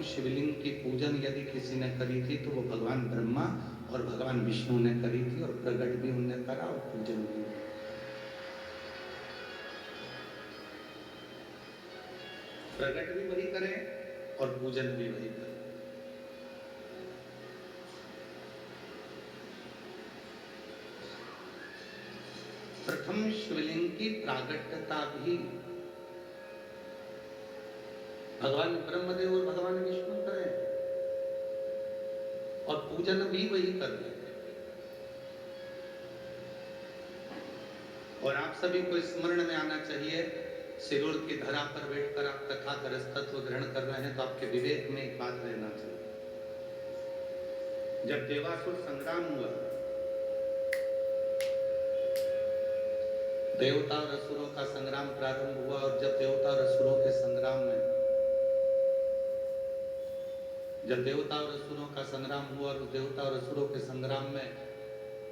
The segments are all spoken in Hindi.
शिवलिंग की पूजन यदि किसी ने करी थी तो वो भगवान ब्रह्मा और भगवान विष्णु ने करी थी, और प्रकट भी उनने करा और पूजन भी। प्रकट भी वही करे और पूजन भी वही करे। प्रथम शिवलिंग की प्रागट्यता भी भगवान ब्रह्मदेव और भगवान विष्णु करें और पूजन भी वही कर रहे हैं। और आप सभी को स्मरण में आना चाहिए, सिरोर की धरा पर बैठकर आप तथागत तत्व ग्रहण कर रहे हैं तो आपके विवेक में एक बात रहना चाहिए। जब देवासुर संग्राम हुआ, देवता और असुरों का संग्राम प्रारंभ हुआ, और जब देवता और असुरों के संग्राम में जब देवता और असुरों का संग्राम हुआ और देवता और असुरों के संग्राम में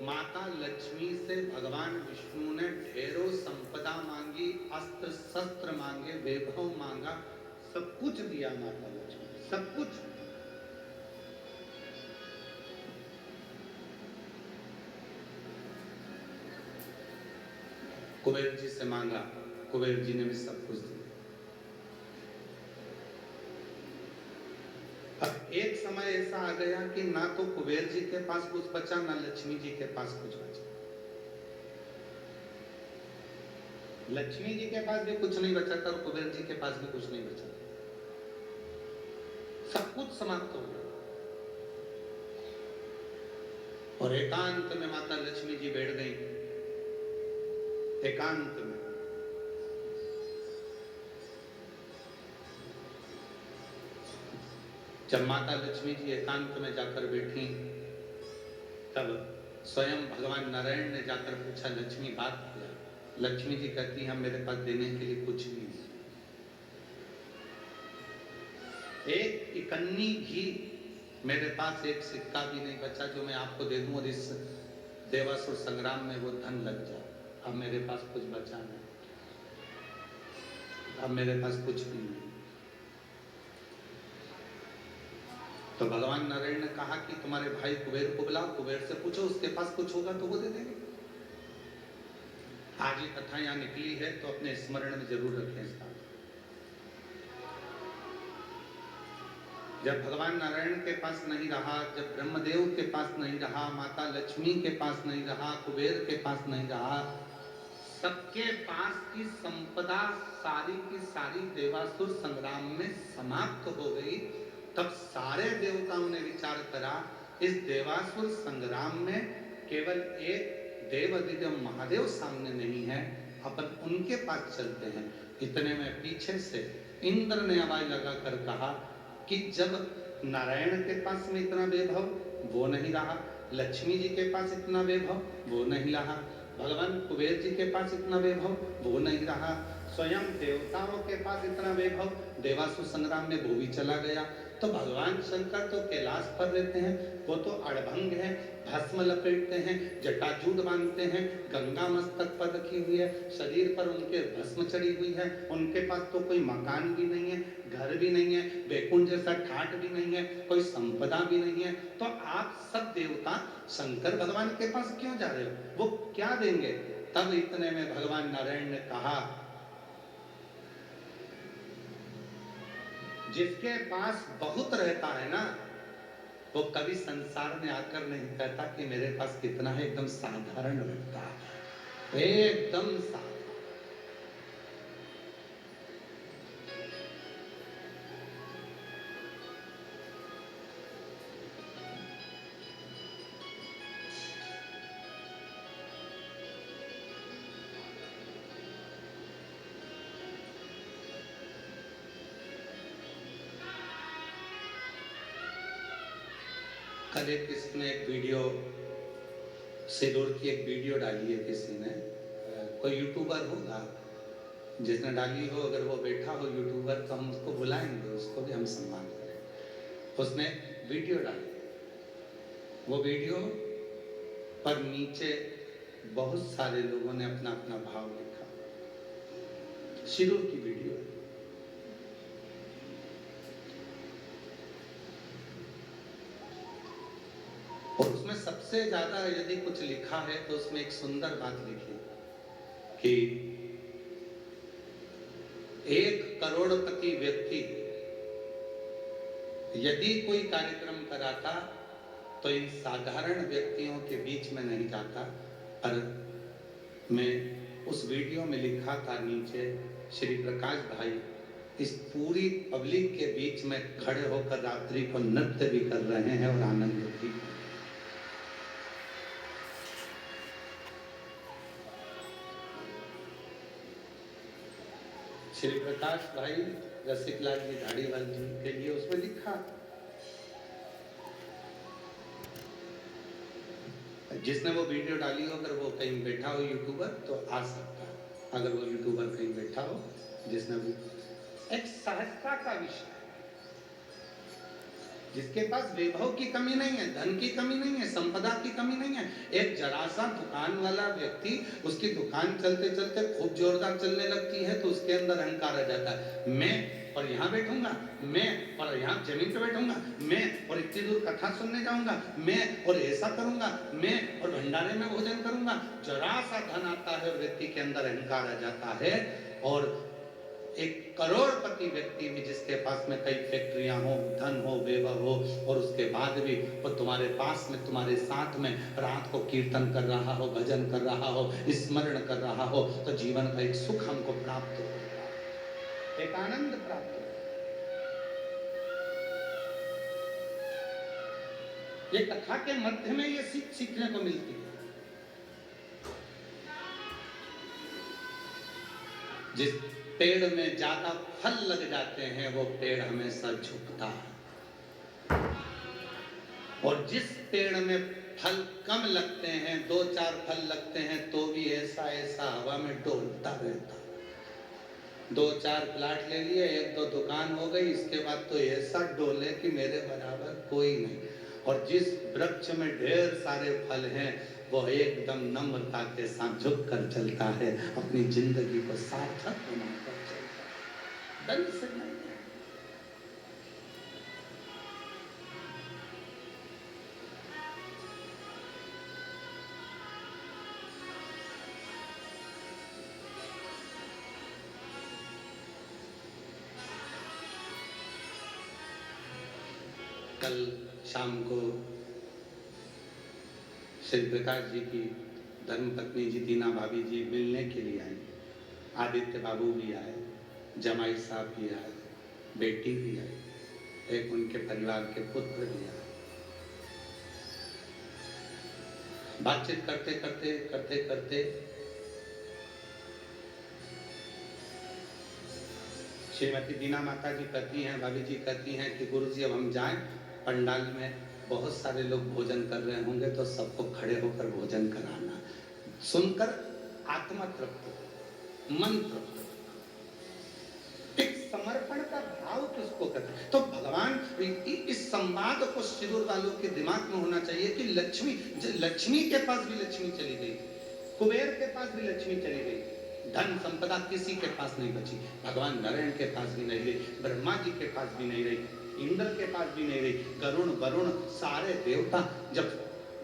माता लक्ष्मी से भगवान विष्णु ने ढेरों संपदा मांगी, अस्त्र शस्त्र मांगे, वैभव मांगा, सब कुछ दिया माता लक्ष्मी, सब कुछ। कुबेर जी से मांगा, कुबेर जी ने भी सब कुछ दिया। अब एक समय ऐसा आ गया कि ना तो कुबेर जी के पास कुछ बचा, ना लक्ष्मी जी के पास कुछ बचा। लक्ष्मी जी के पास भी कुछ नहीं बचा था और कुबेर जी के पास भी कुछ नहीं बचा, सब कुछ समाप्त हो गया। और एकांत में माता लक्ष्मी जी बैठ गई, एकांत में। जब माता लक्ष्मी जी एकांत में जाकर बैठी, तब स्वयं भगवान नारायण ने जाकर पूछा, लक्ष्मी बात क्या? लक्ष्मी जी कहती है, मेरे पास देने के लिए कुछ नहीं है, एक इकन्नी भी मेरे पास, एक सिक्का भी नहीं बचा जो मैं आपको दे दूं और इस देवासुर संग्राम में वो धन लग जाए। अब मेरे पास कुछ बचा नहीं, अब मेरे पास कुछ भी नहीं। तो भगवान नारायण ने कहा कि तुम्हारे भाई कुबेर को बुलाओ, कुबेर से पूछो, उसके पास कुछ होगा तो वो दे देंगे। आज ये कथा यहाँ निकली है तो अपने स्मरण में जरूर रखें इसका। जब भगवान नारायण के पास नहीं रहा, जब ब्रह्मदेव के पास नहीं रहा, माता लक्ष्मी के पास नहीं रहा, कुबेर के पास नहीं रहा, सबके पास की संपदा सारी की सारी देवासुर संग्राम में समाप्त हो गई, तब सारे देवताओं ने विचार करा, इस देवासुर संग्राम में केवल एक देवाधिदेव महादेव सामने नहीं है, अपन उनके पास चलते हैं। इतने में पीछे से इंद्र ने आवाज लगाकर कहा कि जब नारायण के पास में इतना वैभव, वो नहीं रहा, लक्ष्मी जी के पास इतना वैभव, वो नहीं रहा, भगवान कुबेर जी के पास इतना वैभव, वो नहीं रहा, स्वयं देवताओं के पास इतना वैभव, देवासुर संग्राम में वो भी चला गया। तो भगवान शंकर तो कैलाश पर रहते हैं, वो तो अड़भंग है, भस्म लपेटते हैं, जटाजूट बांधते हैं, गंगा मस्तक पर रखी हुई है, शरीर पर उनके भस्म चढ़ी हुई है, उनके पास तो कोई मकान भी नहीं है, घर भी नहीं है, वैकुंठ जैसा ठाट भी नहीं है, कोई संपदा भी नहीं है, तो आप सब देवता शंकर भगवान के पास क्यों जा रहे हो? वो क्या देंगे? तब इतने में भगवान नारायण ने कहा, जिसके पास बहुत रहता है ना, वो कभी संसार में आकर नहीं कहता कि मेरे पास कितना है, एकदम साधारण रहता है, एकदम साधारण। कल एक किसी ने एक वीडियो, सिंदूर की एक वीडियो डाली है किसी ने, कोई यूट्यूबर होगा जिसने डाली हो, अगर वो बैठा हो यूट्यूबर तो हम उसको बुलाएंगे, उसको भी हम सम्मान करें। उसने वीडियो डाली, वो वीडियो पर नीचे बहुत सारे लोगों ने अपना अपना भाव लिखा। सिंदूर की वीडियो है। और उसमें सबसे ज्यादा यदि कुछ लिखा है तो उसमें एक सुंदर बात लिखी कि 1 करोड़पति व्यक्ति यदि कोई कार्यक्रम कराता तो इन साधारण व्यक्तियों के बीच में नहीं जाता। और मैं उस वीडियो में लिखा था नीचे, श्री प्रकाश भाई इस पूरी पब्लिक के बीच में खड़े होकर रात्रि को नृत्य भी कर रहे हैं और आनंद भी। श्री प्रकाश भाई रसिकलाल जी धाड़ीवाल जी के लिए उसमें लिखा, जिसने वो वीडियो डाली हो, अगर वो कहीं बैठा हो यूट्यूबर तो आ सकता है। अगर वो यूट्यूबर कहीं बैठा हो जिसने भी, एक सहजता का विषय, जिसके पास वैभव की कमी नहीं है, धन की कमी नहीं है, संपदा की कमी नहीं है। एक जरा सा दुकान वाला व्यक्ति, उसकी दुकान चलते चलते खूब जोरदार चलने लगती है तो उसके अंदर अहंकार आ जाता है। मैं और यहाँ बैठूंगा, मैं और यहाँ जमीन पे बैठूंगा, मैं और इतनी दूर कथा सुनने जाऊंगा, मैं और ऐसा करूंगा, मैं और भंडारे में भोजन करूंगा। जरा सा धन आता है और व्यक्ति के अंदर अहंकार आ जाता है। और 1 करोड़पति व्यक्ति भी जिसके पास में कई फैक्ट्रियां हो, धन हो, वैभव हो, और उसके बाद भी वो तुम्हारे पास में, तुम्हारे साथ में रात को कीर्तन कर रहा हो, भजन कर रहा हो, स्मरण कर रहा हो, तो जीवन का एक सुख हमको प्राप्त हो, एक आनंद प्राप्त हो। ये कथा के मध्य में ये सीख सीखने को मिलती है। जिस पेड़ में ज्यादा फल लग जाते हैं वो पेड़ हमेशा झुकता है, और जिस पेड़ में फल कम लगते हैं, 2-4 फल लगते हैं तो भी ऐसा ऐसा हवा में डोलता रहता है। 2-4 प्लाट ले लिए, 1-2 दुकान हो गई, इसके बाद तो ऐसा डोले कि मेरे बराबर कोई नहीं। और जिस वृक्ष में ढेर सारे फल हैं वो एकदम नम्रता के साथ झुक कर चलता है, अपनी जिंदगी को सार्थक बनाकर चलता है, दंड से नहीं। कल शाम को श्री प्रकाश जी की धर्मपत्नी जी दीना भाभी जी मिलने के लिए आई। आदित्य बाबू भी आए, जमाई साहब भी आए, बेटी भी आई, एक उनके परिवार के पुत्र भी आए। बातचीत करते करते करते करते श्रीमती दीना माता जी कहती हैं, भाभी जी कहती हैं कि गुरु जी अब हम जाएं, पंडाल में बहुत सारे लोग भोजन कर रहे होंगे तो सबको खड़े होकर भोजन कराना। सुनकर आत्मा तृप्त, मन तृप्त, एक समर्पण का भाव किसको कहते हैं। तो भगवान इस संवाद को शिविर वालों के दिमाग में होना चाहिए कि लक्ष्मी के पास भी लक्ष्मी चली गई, कुबेर के पास भी लक्ष्मी चली गई, धन संपदा किसी के पास नहीं बची। भगवान नारायण के पास भी नहीं रही, ब्रह्मा जी के पास भी नहीं रही, इंद्र के पास भी नहीं रही, गरुण वरुण सारे देवता जब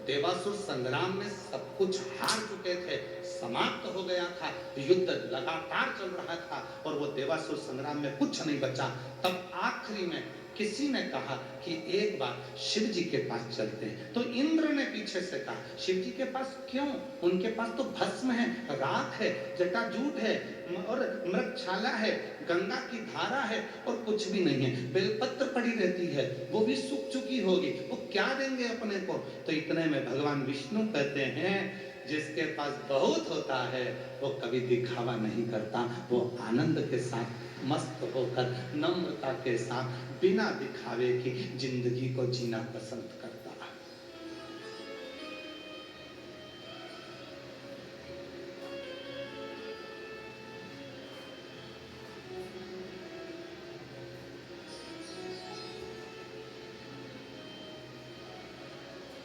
देवासुर संग्राम में सब कुछ हार चुके थे, समाप्त हो गया था, युद्ध लगातार चल रहा था और वो देवासुर संग्राम में कुछ नहीं बचा, तब आखिरी में किसी ने कहा कि एक बार शिव जी के पास चलते हैं। तो इंद्र ने पीछे से कहा शिव जी के पास क्यों, उनके पास तो भस्म है, राख है, जटाजूट है और मृगछाला है, गंगा की धारा है और कुछ भी नहीं है, बेलपत्र पड़ी रहती है, वो भी सूख चुकी होगी, वो क्या देंगे अपने को। तो इतने में भगवान विष्णु कहते हैं जिसके पास बहुत होता है वो कभी दिखावा नहीं करता, वो आनंद के साथ मस्त होकर नम्रता के साथ बिना दिखावे की जिंदगी को जीना पसंद करता है।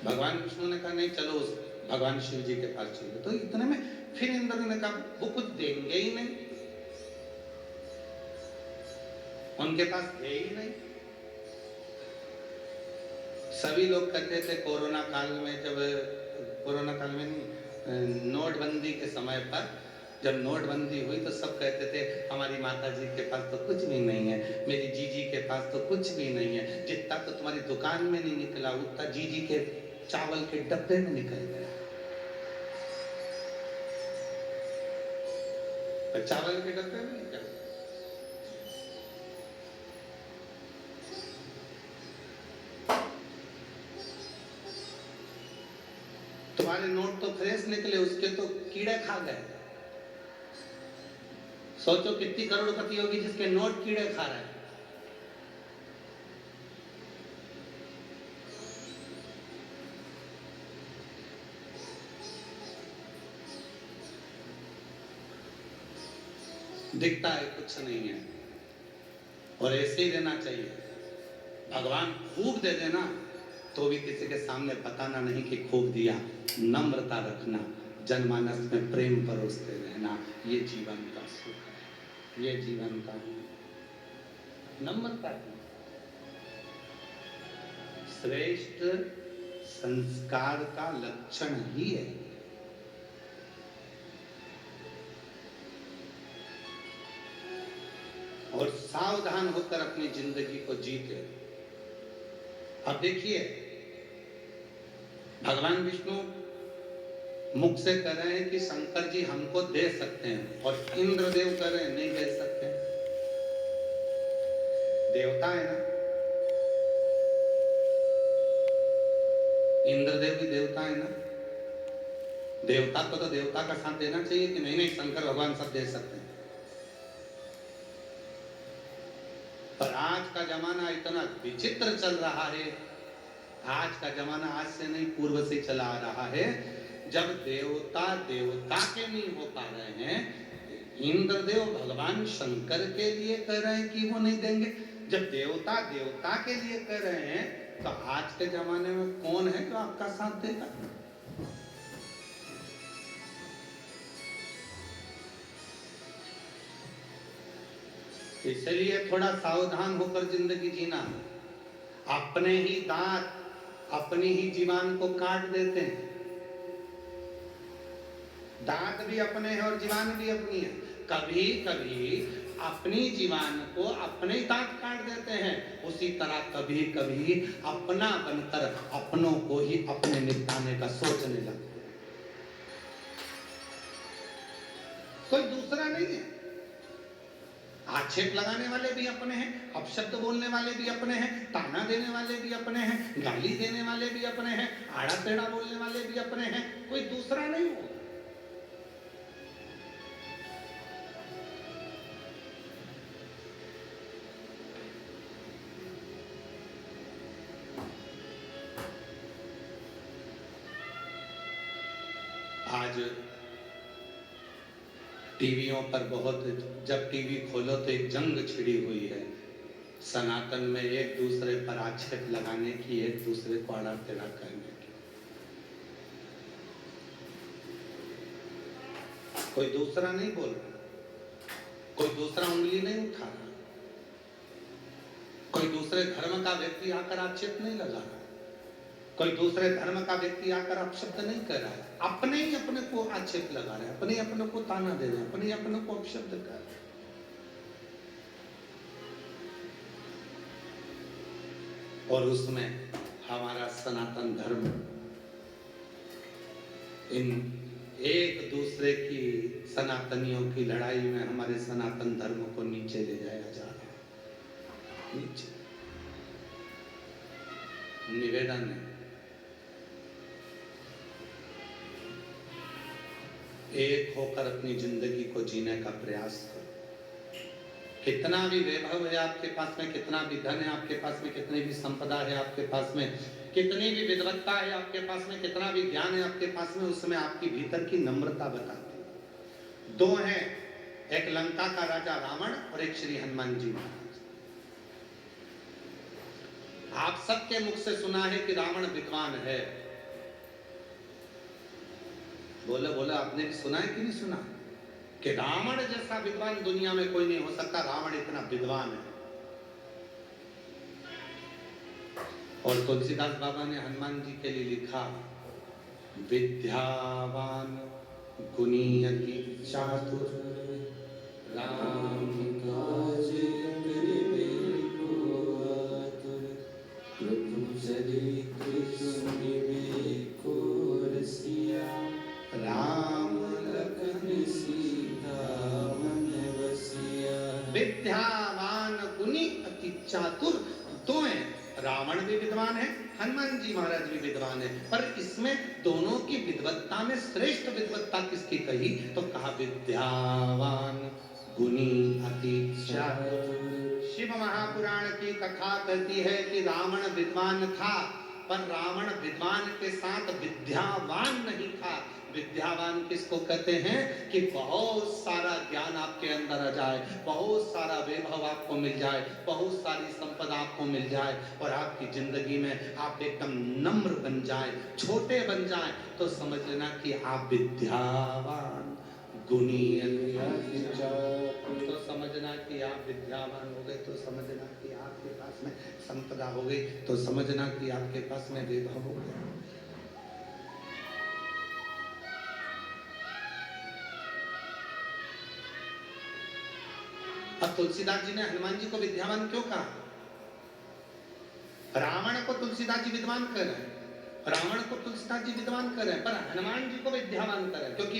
भगवान विष्णु ने कहा नहीं चलो उस भगवान शिव जी के पास चलो। तो इतने में फिर इंद्र ने कहा वो कुछ देंगे ही नहीं, उनके पास है ही नहीं, सभी लोग कहते थे कोरोना काल में, जब कोरोना काल में नहीं, नोटबंदी के समय पर जब नोटबंदी हुई तो सब कहते थे हमारी माता जी के पास तो कुछ भी नहीं है, मेरी जीजी के पास तो कुछ भी नहीं है, जितना तो तुम्हारी दुकान में नहीं निकला उतना जीजी के चावल के डब्बे में निकल गया। चावल के डब्बे में निकल गया। तुम्हारे नोट तो फ्रेश निकले, उसके तो कीड़े खा गए। सोचो कितनी करोड़पति होगी जिसके नोट कीड़े खा रहे हैं। दिखता है कुछ नहीं है, और ऐसे ही रहना चाहिए। भगवान खूब दे देना तो भी किसी के सामने बताना नहीं कि खूब दिया। नम्रता रखना, जनमानस में प्रेम परोसते रहना, ये जीवन का सुख है, ये जीवन का नम्रता की श्रेष्ठ संस्कार का लक्षण ही है। और सावधान होकर अपनी जिंदगी को जीते। अब देखिए, भगवान विष्णु मुख से कह रहे हैं कि शंकर जी हमको दे सकते हैं, और इंद्रदेव कह रहे हैं नहीं दे सकते। देवता है ना, इंद्रदेव भी देवता है ना, देवता को तो देवता का साथ देना चाहिए कि नहीं नहीं शंकर भगवान सब दे सकते हैं। पर आज का जमाना इतना विचित्र चल रहा है, आज का जमाना आज से नहीं पूर्व से चला आ रहा है। जब देवता देवता के नहीं हो पा रहे हैं, इंद्रदेव भगवान शंकर के लिए कह रहे हैं कि वो नहीं देंगे, जब देवता देवता के लिए कह रहे हैं, तो आज के जमाने में कौन है जो आपका साथ देगा? इसलिए थोड़ा सावधान होकर जिंदगी जीना। अपने ही दांत अपनी ही जीवान को काट देते हैं। दांत भी अपने हैं और जीवान भी अपनी है। कभी कभी अपनी जीवान को अपने दांत काट देते हैं, उसी तरह कभी कभी अपना बनकर अपनों को ही अपने निपटाने का सोचने लगते हैं। कोई दूसरा नहीं है। आक्षेप लगाने वाले भी अपने हैं, अपशब्द बोलने वाले भी अपने हैं, ताना देने वाले भी अपने हैं, गाली देने वाले भी अपने हैं, आड़ा टेढ़ा बोलने वाले भी अपने हैं, कोई दूसरा नहीं होगा। आज टीवियों पर बहुत, जब टीवी खोलो तो एक जंग छिड़ी हुई है सनातन में, एक दूसरे पर आक्षेप लगाने की, एक दूसरे को आड़ा टेढ़ा करने की। कोई दूसरा नहीं बोल रहा, कोई दूसरा उंगली नहीं उठा रहा, कोई दूसरे धर्म का व्यक्ति आकर आक्षेप नहीं लगा रहा, कोई दूसरे धर्म का व्यक्ति आकर अपशब्द नहीं कर रहा है। अपने ही अपने को आक्षेप लगा रहे हैं, अपने ही अपने को ताना दे रहे हैं, अपने ही अपने को अपशब्द कर रहे हैं। और उसमें हमारा सनातन धर्म इन एक दूसरे की, सनातनियों की लड़ाई में हमारे सनातन धर्म को नीचे ले जाया जा रहा है। नीचे निवेदन है, एक होकर अपनी जिंदगी को जीने का प्रयास करो। कितना भी वैभव है आपके पास में, कितना भी धन है आपके पास में, कितनी भी संपदा है आपके पास में, कितनी भी विद्वत्ता है आपके पास में, कितना भी ज्ञान है आपके पास में, उसमें आपकी भीतर की नम्रता बताती है। दो हैं, एक लंका का राजा रावण और एक श्री हनुमान जी महाराज। आप सबके मुख से सुना है कि रावण विद्वान है। बोले बोले आपने भी सुना है कि नहीं सुना कि रावण जैसा विद्वान दुनिया में कोई नहीं हो सकता, रावण इतना विद्वान है। और तुलसीदास बाबा ने हनुमान जी के लिए लिखा, विद्यावान गुणी अति चातुर राम काज करिबे को आतुर प्रभु चरित्र सुनिबे को रसिया राम लखन सीता मन बसिया। विद्यावान गुणी अति चातुर, दो हैं, रावण भी विद्वान है, हनुमान जी महाराज भी विद्वान है, पर इसमें दोनों की विद्वत्ता में श्रेष्ठ विद्वत्ता किसकी कही तो कहा विद्यावान गुणी अति चातुर। शिव महापुराण की कथा कहती है कि रावण विद्वान था, पर रावण विद्वान के साथ विद्यावान नहीं था। विद्यावान किसको कहते हैं कि बहुत सारा ज्ञान आपके अंदर आ जाए, बहुत सारा वैभव आपको मिल जाए, बहुत सारी संपदा आपको मिल जाए और आपकी जिंदगी में आप एकदम नम्र बन जाए, छोटे बन जाए, तो समझ लेना कि आप विद्यावान गुणी, तो समझना कि आप विद्यावान हो गए, तो समझना कि आपके पास में संपदा हो गई, तो समझना कि आपके पास में वैभव हो गया। अब तुलसीदास जी ने हनुमान जी को विद्यावान क्यों कहा? रावण को तुलसीदास जी विद्वान कह रहे हैं, रावण को तुलसीदास जी विद्वान कर रहे हैं, पर हनुमान जी को विद्यावान कर रहे हैं, क्योंकि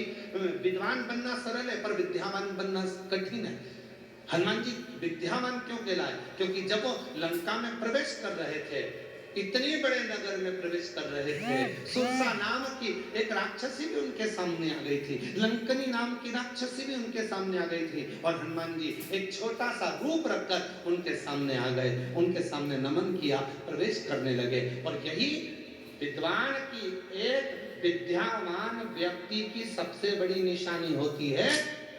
विद्वान बनना सरल है पर विद्यावान बनना कठिन है। हनुमान जी विद्यावान क्यों कहलाए? क्योंकि जब वो लंका में प्रवेश कर रहे थे, इतने बड़े नगर में प्रवेश कर रहे थे, सुरसा नाम की एक राक्षसी भी उनके सामने आ गई थी, लंकनी नाम की राक्षसी भी उनके सामने आ गई थी, और हनुमान जी एक छोटा सा रूप रखकर उनके सामने आ गए, उनके सामने नमन किया, प्रवेश करने लगे। और यही विद्वान की, एक विद्यावान व्यक्ति की सबसे बड़ी निशानी होती है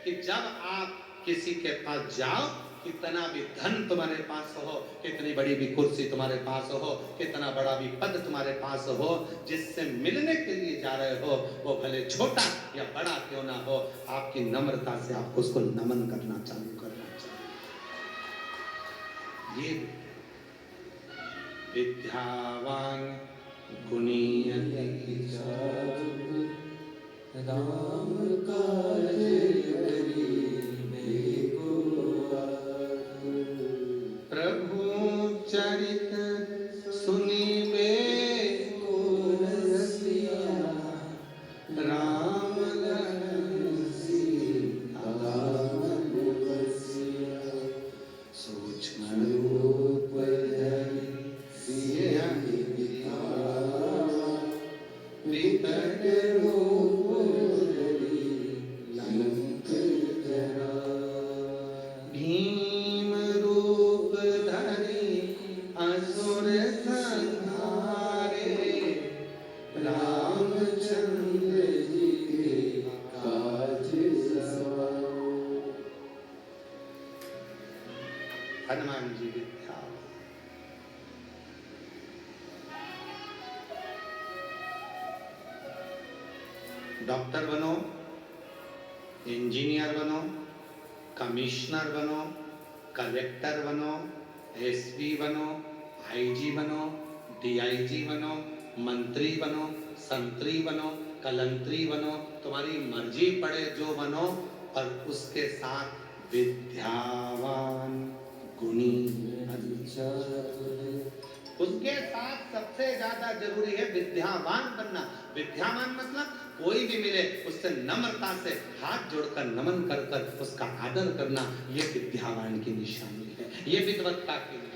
कि जब आप किसी के पास जाओ, कितना भी धन तुम्हारे पास हो, कितनी बड़ी भी कुर्सी तुम्हारे पास हो, कितना बड़ा भी पद तुम्हारे पास हो, जिससे मिलने के लिए जा रहे हो वो भले छोटा या बड़ा क्यों ना हो, आपकी नम्रता से आपको उसको नमन करना चालू करना चाहिए। ये विद्यावान गुणी अति चातुर राम काज करिबे को आतुर प्रभु चरित सुनिबे को रसिया राम लखन सीता मन बसिया सूक्ष्म रूप धरि सियहि विकट रूप धरि लंक जरा भीम रूप धरि असुर संहारे रामचंद्र जी के काज सवारे। हनुमान जी विद्या, डॉक्टर बनो, इंजीनियर बनो, कमिश्नर बनो, कलेक्टर बनो, एसपी बनो, आईजी बनो, डीआईजी बनो, मंत्री बनो, संतरी बनो, कलंतरी बनो, तुम्हारी मर्जी पड़े जो बनो, और उसके साथ विद्यावान गुणी उसके साथ सबसे ज्यादा जरूरी है विद्यावान बनना। विद्यावान मतलब कोई भी मिले उससे नम्रता से हाथ जोड़कर नमन कर कर उसका आदर करना, ये विद्यावान की निशानी है, ये विद्वत्ता की निशानी।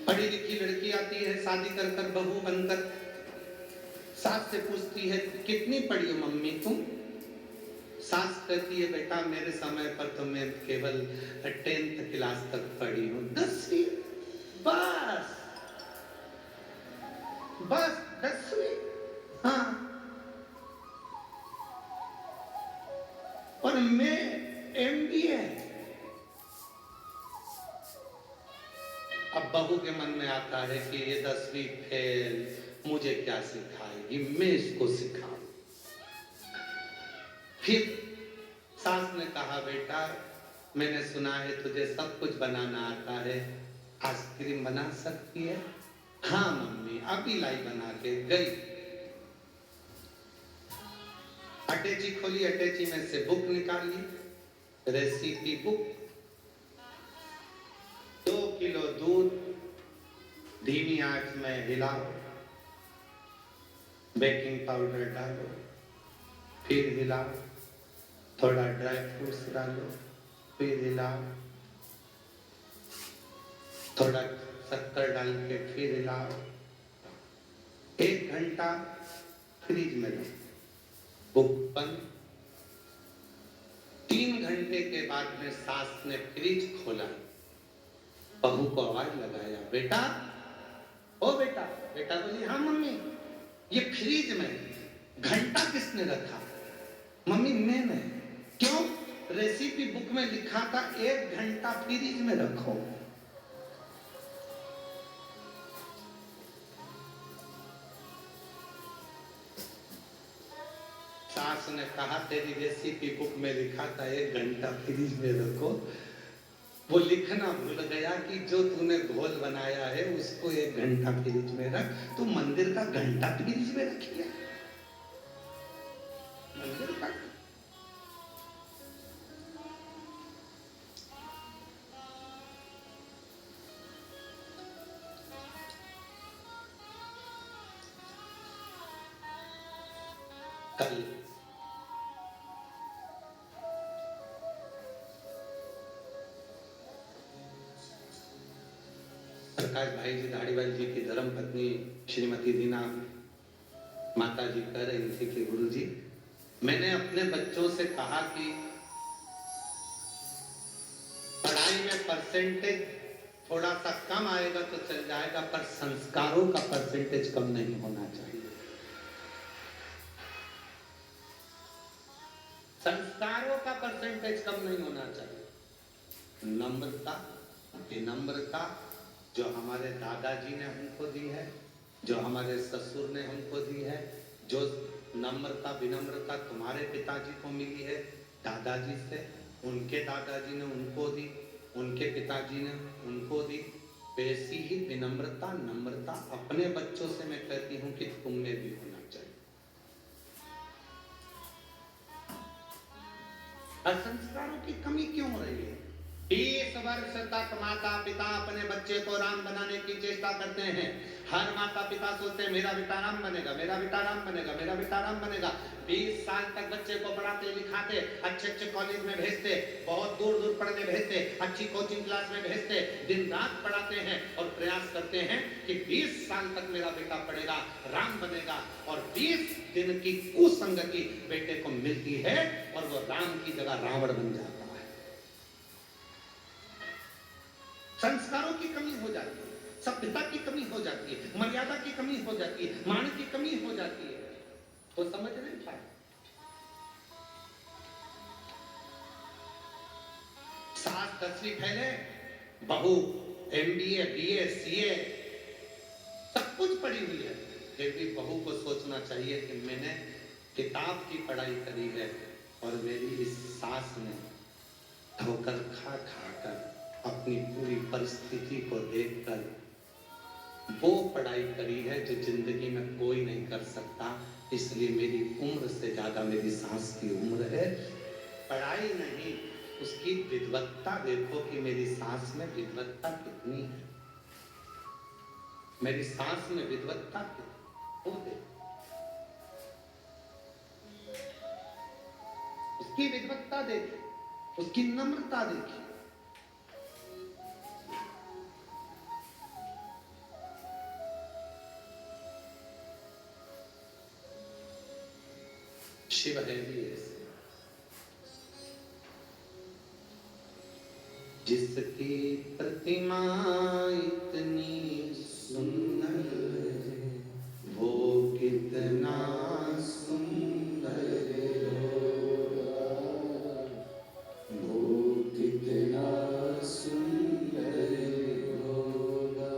पढ़ी लिखी लड़की आती है शादी कर कर बहू बनकर, सास से पूछती है कितनी पढ़ी हो मम्मी तुम? सास कहती है बेटा मेरे समय पर तो मैं केवल 10th क्लास तक पढ़ी हूँ। 10वीं? बस बस 10वीं? हाँ। और मैं MBA। अब बहू के मन में आता है कि ये 10वीं फेल, मुझे क्या सिखाएगी, मैं इसको सिखाऊं। फिर सास ने कहा, बेटा मैंने सुना है तुझे सब कुछ बनाना आता है, आइसक्रीम बना सकती है? हाँ मम्मी, अभी लाई बना के गई। अटैची खोली, अटैची में से बुक निकाली, रेसिपी बुक। 2 किलो दूध धीमी आंच में हिलाओ, बेकिंग पाउडर डालो, फिर हिलाओ, थोड़ा ड्राई फ्रूट्स डालो, फिर हिलाओ, थोड़ा शक्कर डाल के फिर हिलाओ, 1 घंटा फ्रिज में रखो, बुक बंद। 3 घंटे के बाद में सास ने फ्रिज खोला, बहू को आवाज लगाया, बेटा, ओ बेटा। बेटा बोली, हाँ मम्मी। ये फ्रिज में घंटा किसने रखा? मम्मी मैंने। क्यों? रेसिपी बुक में लिखा था 1 घंटा फ्रिज में रखो। सास ने कहा, तेरी रेसिपी बुक में लिखा था 1 घंटा फ्रिज में रखो। वो लिखना भूल गया कि जो तूने घोल बनाया है उसको 1 घंटा फ्रिज में रख। तू मंदिर का घंटा फ्रिज में रखिए, मंदिर का। कल प्रकाश भाई जी, धाड़ीवाल जी की धर्म पत्नी श्रीमती दीना माता जी कह रही थी कि गुरु जी, मैंने अपने बच्चों से कहा कि पढ़ाई में परसेंटेज थोड़ा सा कम आएगा तो चल जाएगा, पर संस्कारों का परसेंटेज कम नहीं होना चाहिए। संस्कारों का परसेंटेज कम नहीं होना चाहिए। नम्रता, विनम्रता जो हमारे दादाजी ने हमको दी है, जो हमारे ससुर ने हमको दी है, जो नम्रता विनम्रता तुम्हारे पिताजी को मिली है दादाजी से, उनके दादाजी ने उनको दी, उनके पिताजी ने उनको दी, वैसी ही विनम्रता नम्रता अपने बच्चों से मैं कहती हूँ कि तुम में भी होना चाहिए। और संस्कारों की कमी क्यों हो रही है? 20 वर्ष तक माता पिता अपने बच्चे को राम बनाने की चेष्टा करते हैं। हर माता पिता सोचते हैं मेरा बेटा राम बनेगा, मेरा बेटा राम बनेगा, मेरा बेटा राम बनेगा। 20 साल तक बच्चे को पढ़ाते लिखाते, अच्छे अच्छे कॉलेज में भेजते, बहुत दूर दूर पढ़ने भेजते, अच्छी कोचिंग क्लास में भेजते, दिन रात पढ़ाते हैं और प्रयास करते हैं कि 20 साल तक मेरा बेटा पढ़ेगा, राम बनेगा। और 20 दिन की कुसंगति बेटे को मिलती है और वो राम की जगह रावण बन जाता है। संस्कारों की कमी हो जाती है, सभ्यता की कमी हो जाती है, मर्यादा की कमी हो जाती है, मान की कमी हो जाती है। तो समझ नहीं पाए। सास 10वीं फैले, बहू MBA BA CA सब कुछ पढ़ी हुई है, फिर भी बहू को सोचना चाहिए कि मैंने किताब की पढ़ाई करी है और मेरी इस सास ने ठोकर खा कर अपनी पूरी परिस्थिति को देखकर वो पढ़ाई करी है जो जिंदगी में कोई नहीं कर सकता, इसलिए मेरी उम्र से ज्यादा मेरी सास की उम्र है। पढ़ाई नहीं, उसकी विद्वत्ता देखो कि मेरी सास में विद्वत्ता कितनी है, मेरी सास में विद्वत्ता कितनी है, उसकी विद्वत्ता देखिए, उसकी नम्रता देखिए। शिव है भी ऐसे, जिसकी प्रतिमा इतनी सुंदर है, वो कितना सुंदर होगा, वो कितना सुंदर होगा।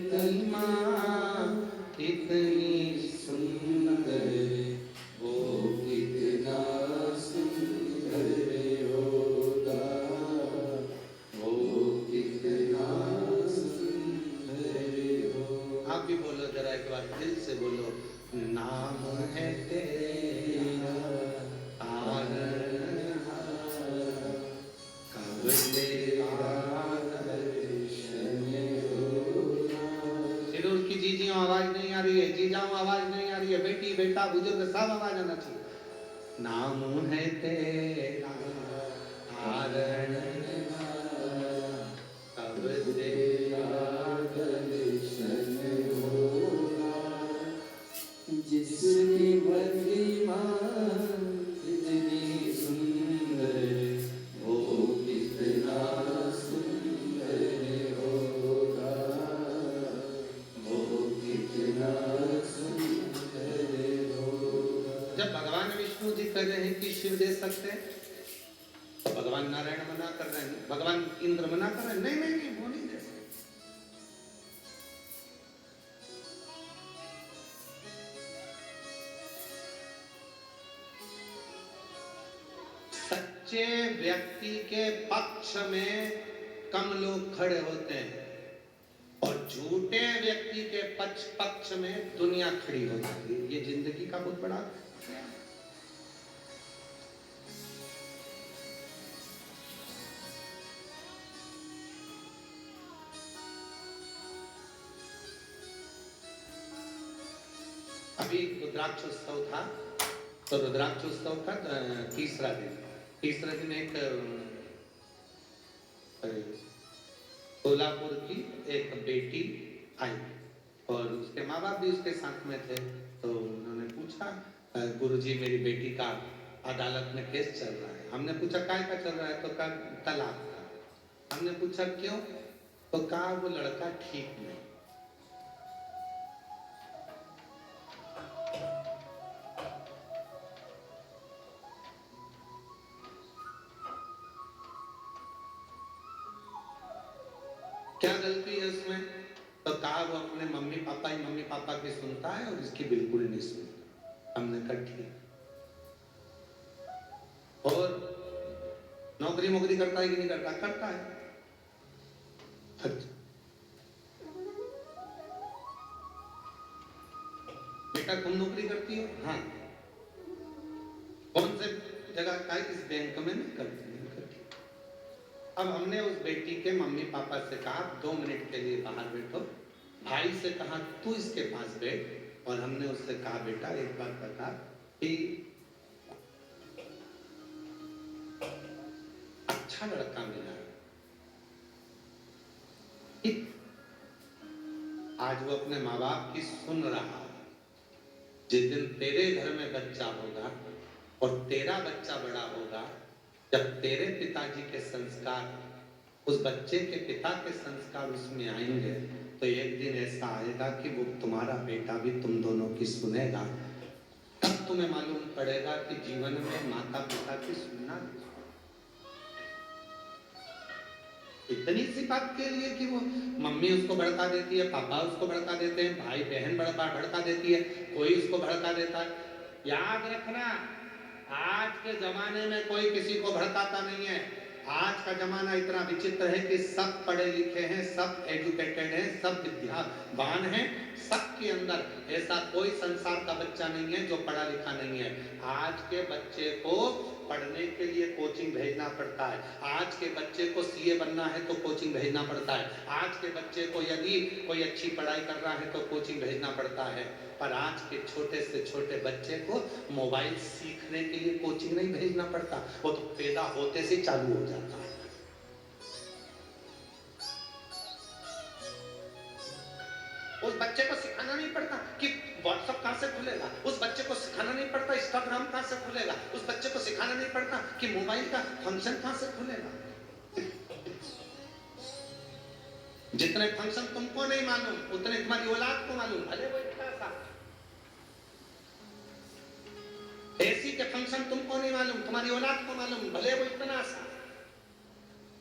तेरी माँ इतनी सुंदर, वो कितना सुंदर होगा, वो कितना सुंदर हो। आप भी बोलो जरा एक बार दिल से बोलो, नाम है तेरा तारणहार, कब तेरा दर्शन होगा। सिरूर की जीजियों आवाज नहीं आ रही है, जीजाओं आवाज नहीं आ रही है, बेटी बेटा बुजुर्ग सब आवाज आना चाहिए। नाम है तेरा तारणहार, कब तेरा दर्शन होगा, जिसकी प्रतिमा इतनी सुंदर, वो कितना सुंदर होगा, वो कितना सुंदर होगा। जब भगवान विष्णु जी कह रहे हैं कि शिव दे सकते हैं, तो भगवान नारायण मना कर रहे हैं, भगवान इंद्र मना कर रहे हैं, नहीं नहीं नहीं, वो नहीं दे सकते। सच्चे व्यक्ति के पक्ष में कम लोग खड़े होते हैं और झूठे व्यक्ति के पक्ष में दुनिया खड़ी हो जाती है। ये जिंदगी का बहुत बड़ा अभी रुद्राक्षोत्सव था, तो रुद्राक्षोत्सव का तीसरा दिन एक सोलापुर की एक बेटी आई और उसके माँ बाप भी उसके साथ में थे। तो उन्होंने पूछा, गुरुजी मेरी बेटी का अदालत में केस चल रहा है। हमने पूछा काय का चल रहा है? तो कहा तलाक का। हमने पूछा क्यों? तो कहा वो लड़का ठीक नहीं। क्या गलती है उसमें? तो कहा वो अपने मम्मी पापा की सुनता है और इसकी बिल्कुल नहीं सुनता। हमने कहा ठीक। और नौकरी करता है कि नहीं करता? करता है। बेटा तुम नौकरी करती हो? हाँ। कौन से जगह का? इस बैंक में नहीं करती। अब हमने उस बेटी के मम्मी पापा से कहा 2 मिनट के लिए बाहर बैठो। भाई से कहा तू इसके पास बैठ। और हमने उससे कहा बेटा एक बात बता कि अच्छा लड़का मिला है, आज वो अपने माँ बाप की सुन रहा है। जिस दिन तेरे घर में बच्चा होगा और तेरा बच्चा बड़ा होगा, जब तेरे पिताजी के संस्कार उस बच्चे के पिता के संस्कार उसमें आएंगे, तो एक दिन ऐसा आएगा कि वो तुम्हारा बेटा भी तुम दोनों की सुनेगा। तब तुम्हें मालूम पड़ेगा कि जीवन में माता पिता की सुनना। इतनी सी बात के लिए कि वो मम्मी उसको भड़का देती है, पापा उसको भड़का देते हैं, भाई बहन भड़का देती है, कोई उसको भड़का देता है। याद रखना, आज के जमाने में कोई किसी को भड़काता नहीं है। आज का जमाना इतना विचित्र है कि सब पढ़े लिखे हैं, सब एजुकेटेड हैं, सब विद्यावान हैं। सबके अंदर ऐसा कोई संसार का बच्चा नहीं है जो पढ़ा लिखा नहीं है। आज के बच्चे को पढ़ने के लिए कोचिंग भेजना पड़ता है। आज के बच्चे को सीए बनना है तो कोचिंग भेजना पड़ता है। आज के बच्चे को यदि कोई अच्छी पढ़ाई कर रहा है तो कोचिंग भेजना पड़ता है। पर आज के छोटे से छोटे बच्चे को मोबाइल सीखने के लिए कोचिंग नहीं भेजना पड़ता, वो तो पैदा होते से चालू हो जाता है। उस बच्चे को सिखाना नहीं पड़ता कि व्हाट्सएप कहां से खुलेगा, उस बच्चे को सिखाना नहीं पड़ता इंस्टाग्राम कहां से खुलेगा, उस बच्चे को सिखाना नहीं पड़ता कि मोबाइल का फंक्शन कहां से खुलेगा। जितने फंक्शन तुमको नहीं मालूम उतने तुम्हारी औलाद को मालूम। भले वो इतना सा एसी के फंक्शन तुमको नहीं मालूम, तुम्हारी औलाद को मालूम, भले वो इतना सा।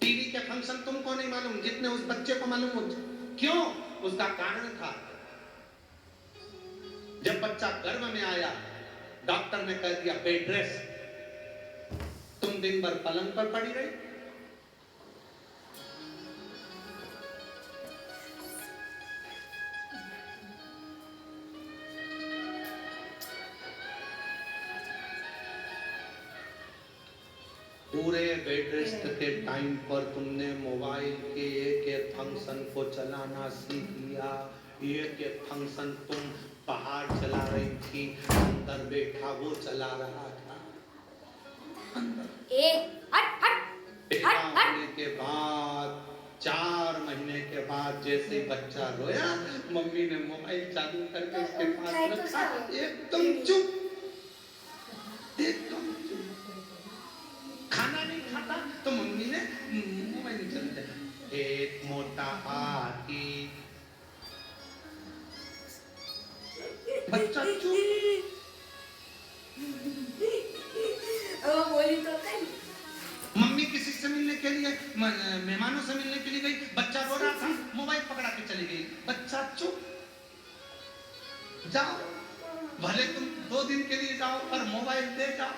टीवी के फंक्शन तुमको नहीं मालूम जितने उस बच्चे को मालूम हो। क्यों? उसका कारण था, जब बच्चा गर्भ में आया डॉक्टर ने कह दिया बेड रेस्ट, तुम दिन भर पलंग पर पड़ी रही। पूरे बेड रेस्ट के टाइम पर तुमने मोबाइल के एक एक फंक्शन को चलाना सीख लिया। एक एक फंक्शन तुम बाहर चला रही थी, अंदर बैठा वो चला रहा था। बेटा होने के बाद 4 महीने के बाद जैसे ही बच्चा रोया, मम्मी ने मोबाइल चालू करके उसके पास रखा, एकदम चुप, एकदम चुप। खाना नहीं खाता तो मम्मी ने मोबाइल चलते, एक मोटा हाथी, बच्चा चुप। बोली तो मम्मी किसी से मिलने के लिए, मेहमानों से मिलने के लिए गई, बच्चा रो रहा था, मोबाइल पकड़ा के चली गई, बच्चा चुप। जाओ, भले तुम 2 दिन के लिए जाओ पर मोबाइल दे जाओ,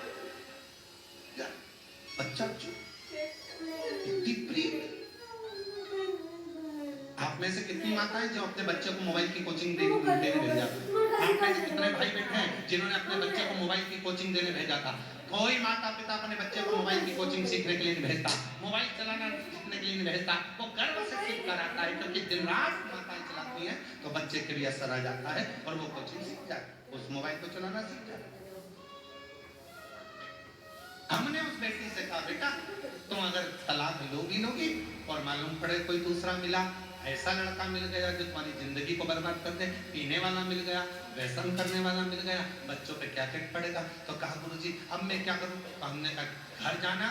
बच्चा चुप। आप में से कितनी माताएं जो अपने बच्चे को मोबाइल की कोचिंग देने भेजा? आप में से कितने भाई बैठे हैं जिन्होंने अपने बच्चे को मोबाइल की कोचिंग देने भेजा था? कोई माता पिता अपने बच्चे को मोबाइल की कोचिंग सीखने के लिए नहीं भेजता, मोबाइल चलाना सीखने के लिए नहीं भेजता, वो गर्व से सीख कर आता है, क्योंकि दिन रात माताएं चलाती हैं तो बच्चे के भी असर आ जाता है और वो कोचिंग सीख जाता है, उस मोबाइल को चलाना सीख जाता है। हमने उस बेटी से कहा बेटा तुम अगर तलाक लोगी और मालूम पड़े कोई दूसरा मिला, ऐसा लड़का मिल गया जो तुम्हारी जिंदगी को बर्बाद कर दे, पीने वाला मिल गया, व्यसन करने वाला मिल गया, बच्चों पे क्या इफेक्ट पड़ेगा? तो कहा गुरुजी अब मैं क्या करूं? तो हमने कहा घर जाना,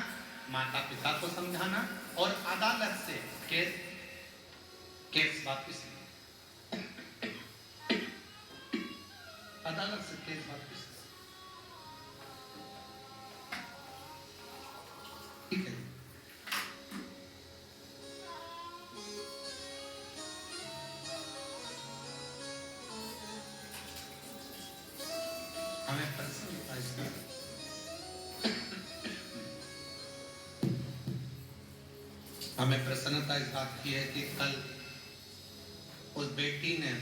माता पिता को समझाना और अदालत से केस वापिस, अदालत से केस वापिस। ठीक है, हमें प्रसन्नता इसका, हमें प्रसन्नता इस बात की है कि कल उस बेटी ने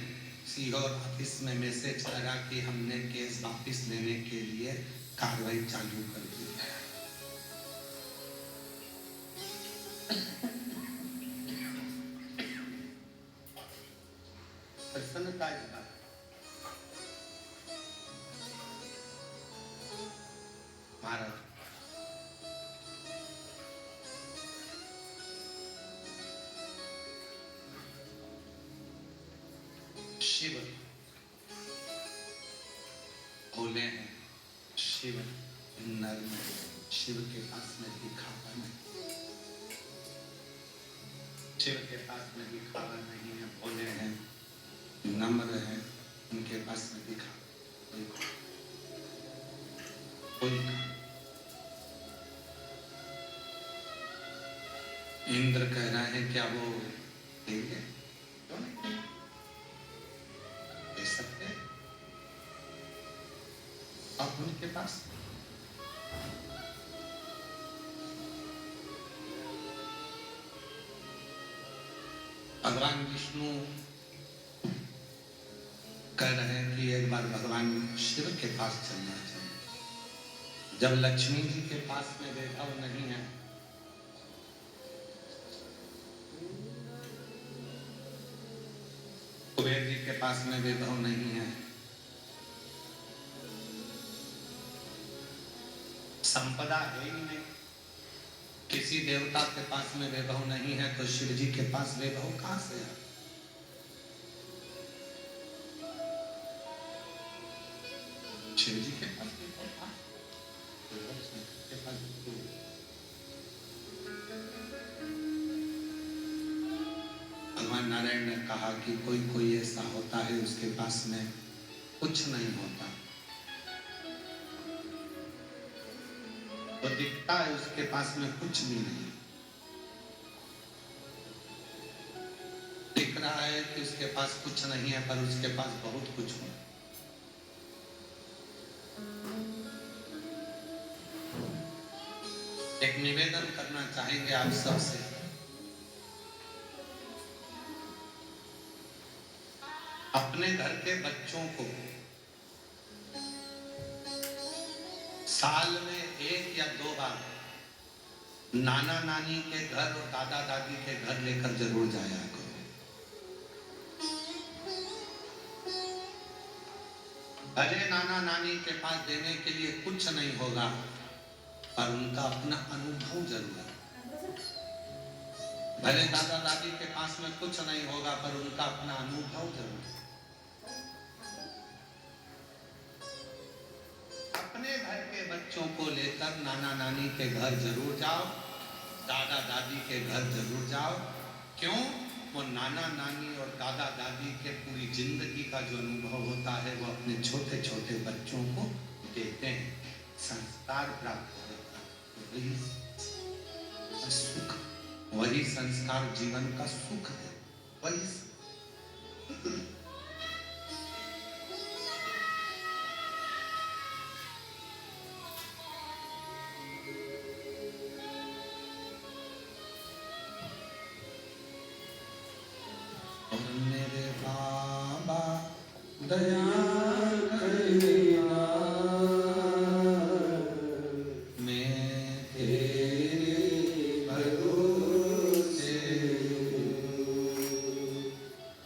सीहोर ऑफिस में मैसेज करा कि हमने केस वापस लेने के लिए कार्रवाई चालू कर दी है। प्रसन्नता इस बात, महाराज शिव भोले हैं, शिव नर में, शिव के पास में दिखावा नहीं, शिव के पास में दिखावा नहीं है, भोले हैं, नम्र है, उनके पास में दिखावा कोई। इंद्र कह रहे हैं क्या वो देंगे? क्यों नहीं दे सकते? आप उनके पास भगवान विष्णु कह रहे हैं कि एक बार भगवान शिव के पास चलना चाहिए। जब लक्ष्मी जी के पास में वैभव नहीं है, कुबेर जी के पास में वैभव नहीं है, संपदा है ही नहीं, किसी देवता के पास में वैभव नहीं है, तो शिव जी के पास वैभव कहां से है? शिव जी के पास भगवान नारायण ने कहा कि कोई कोई ऐसा होता है उसके पास में कुछ नहीं होता, वो दिखता है उसके पास में कुछ भी नहीं, दिख रहा है कि उसके पास कुछ नहीं है, पर उसके पास बहुत कुछ है। एक निवेदन करना चाहेंगे आप सबसे, अपने घर के बच्चों को साल में 1 या 2 बार नाना नानी के घर और दादा दादी के घर लेकर जरूर जाया करो। भले नाना नानी के पास देने के लिए कुछ नहीं होगा, पर उनका अपना अनुभव जरूर है। भले दादा दादी के पास में कुछ नहीं होगा, पर उनका अपना अनुभव जरूर है। अपने घर के बच्चों को लेकर नाना नानी के घर जरूर जाओ, दादा दादी के घर जरूर जाओ। क्यों? वो नाना नानी और दादा दादी के पूरी जिंदगी का जो अनुभव होता है, वो अपने छोटे छोटे बच्चों को देते हैं, संस्कार प्राप्त होता है। वही सुख, वही संस्कार जीवन का सुख है। वही मेरे बाबा दया करना, मैं तेरे भरोसे हूँ।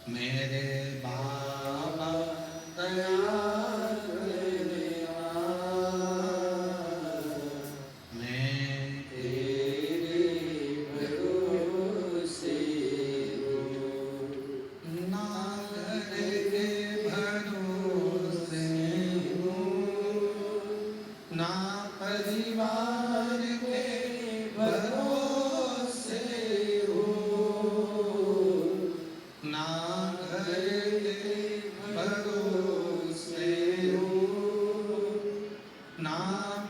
मेरे बाबा दया करना, मैं तेरे भरोसे ना घर के भरोसे हूँ, ना परिवार के भरोसे हूँ, ना घर के भरोसे हूँ, ना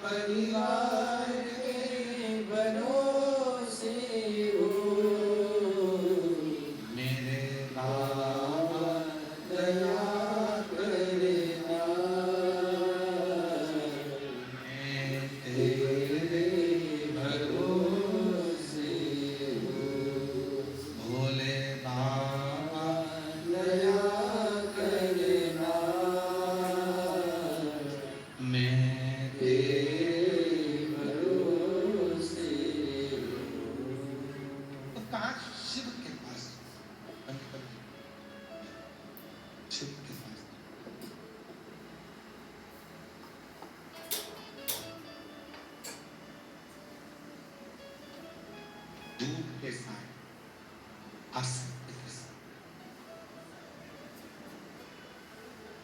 परिवार के भरोसे हूँ। मेरे बाबा दया करना, मैं तेरे भरोसे हूँ। भोले बाबा दया करना, मैं तेरे भरोसे हूँ। तो कहाँ? शिव के पास। शिव के पास। झूठ के साथ, असत्य के साथ,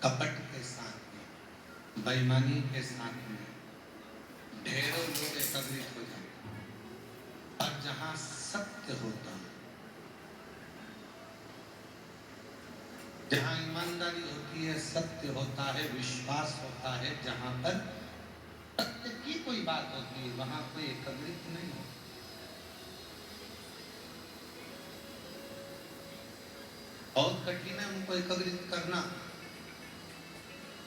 कपट के साथ में, बेईमानी के साथ में ढेरों लोग एकत्रित हो जाते हैं। और जहां सत्य होता है, जहां ईमानदारी होती है, सत्य होता है, विश्वास होता है, जहां पर सत्य की कोई बात होती है, वहां कोई एकत्रित नहीं होता। बहुत कठिन है उनको एकत्रित करना,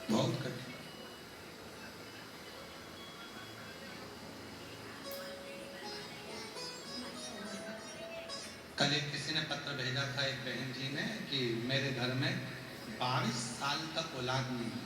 बहुत कठिन। कल एक किसी ने पत्र भेजा था, एक बहन जी ने, कि मेरे घर में 22 साल तक औलाद नहीं है।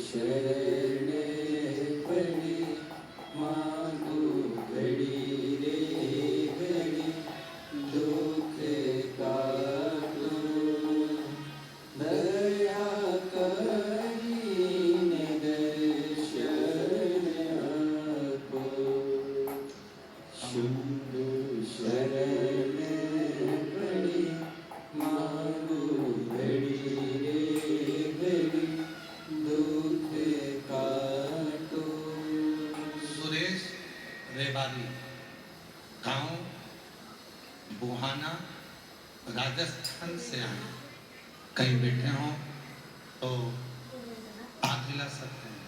शरण पड़ी मांगू घड़ी रे घड़ी दुख काटो दया करीने दर्शन आपो शुभ शरण पड़ी मांगू घड़ी रे घड़ी दुख काटो। सुरेश रेवाड़ी, गांव बुहाना, राजस्थान से आए। कहीं बैठे हों तो हाथ हिला सकते हैं।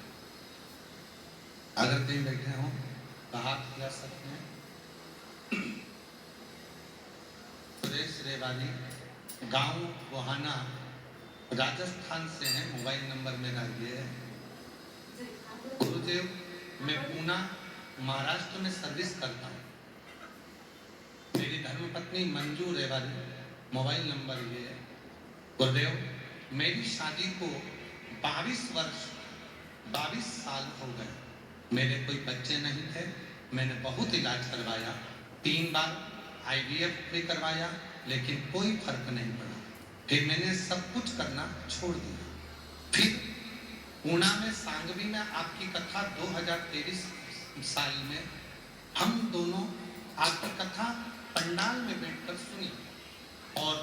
अगर कहीं बैठे हों तो हाथ हिला सकते हैं। सुरेश रेवाड़ी, गांव बुहाना, राजस्थान से हैं। मोबाइल नंबर मेरा ये है। गुरुदेव, मैं पूना महाराष्ट्र में सर्विस करता हूँ। मेरी धर्मपत्नी मंजू रेवाड़ी, मोबाइल नंबर ये है। गुरुदेव, मेरी शादी को 22 साल हो गए। मेरे कोई बच्चे नहीं थे। मैंने बहुत इलाज करवाया, 3 बार IVF भी करवाया, लेकिन कोई फर्क नहीं पड़ा। फिर मैंने सब कुछ करना छोड़ दिया। फिर पूना में सांगवी में आपकी कथा 2023 साल में हम दोनों आपकी कथा पंडाल में बैठकर सुनी और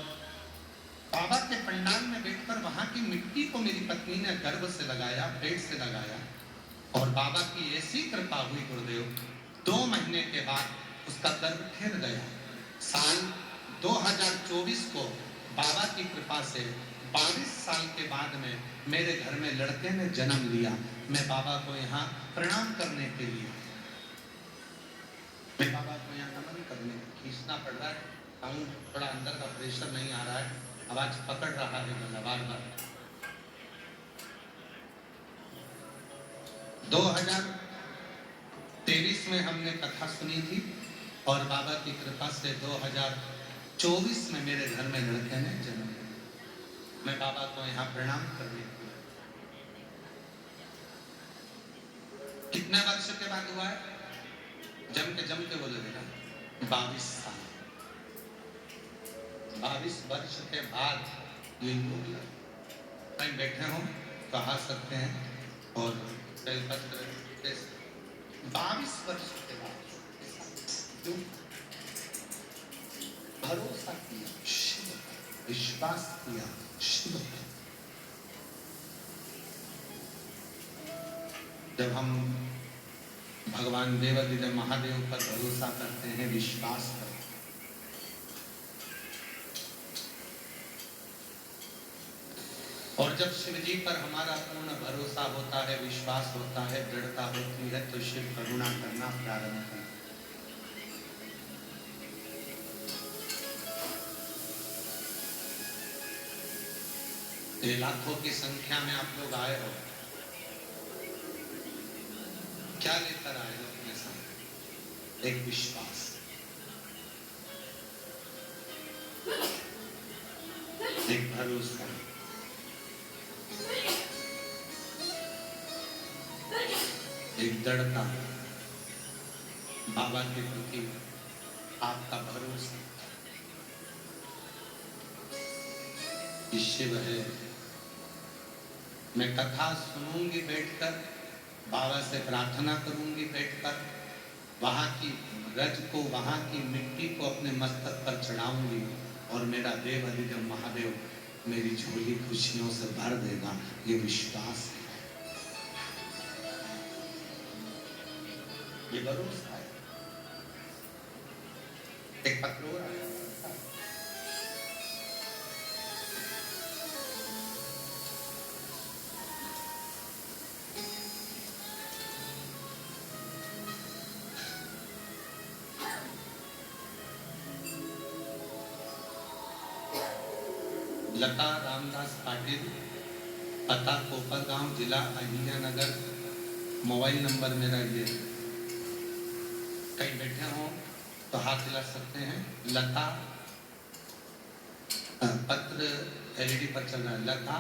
बाबा के पंडाल में बैठकर वहां की मिट्टी को मेरी पत्नी ने गर्भ से लगाया, पेट से लगाया और बाबा की ऐसी कृपा हुई गुरुदेव, 2 महीने के बाद उसका गर्भ ठहर गया। साल 2024 को बाबा की कृपा से 22 साल के बाद में मेरे घर में लड़के ने जन्म लिया। मैं बाबा को यहाँ प्रणाम करने के लिए, मैं बाबा को यहाँ नमन करने खींचना पड़ रहा है। साउंड थोड़ा अंदर का प्रेशर नहीं आ रहा है, आवाज पकड़ रहा है गला बार बार। 2023 में हमने कथा सुनी थी और बाबा की कृपा से 2024 में मेरे घर में लड़के ने जन्म लिया। मैं बाबा को यहाँ प्रणाम करने के लिए। कितने वर्ष के बाद हुआ है? जम के बोले बेटा, 22 साल। 22 वर्ष के बाद ये हो गया। कहीं बैठे हो तो आ सकते हैं और बेलपत्र 22 वर्ष के बाद क्यों? भरोसा किया, शिव विश्वास किया, शिव। जब हम भगवान देवादिदेव महादेव पर भरोसा करते हैं, विश्वास करते हैं, और जब शिव जी पर हमारा पूर्ण भरोसा होता है, विश्वास होता है, दृढ़ता होती है, तो शिव करुणा करना प्रारंभ करता है। लाखों की संख्या में आप लोग आए हो, क्या लेकर आए हो अपने साथ? एक विश्वास, एक भरोसा, एक दृढ़ता, बाबा के प्रति आपका भरोसा। शिव है। मैं कथा सुनूंगी बैठकर, बाबा से प्रार्थना करूंगी बैठकर, वहां की रज को, वहां की मिट्टी को अपने मस्तक पर चढ़ाऊंगी और मेरा देव अधिदेव महादेव मेरी झोली खुशियों से भर देगा। ये विश्वास है, ये भरोसा है। एक पत्र हो रहा है, लता रामदास पाटिल, पता कोपरगांव, जिला अहिल्यानगर, मोबाइल नंबर मेरा ये। कहीं बैठे हो तो हाथ हिला सकते हैं। लता, पत्र LED पर चल रहा है। लता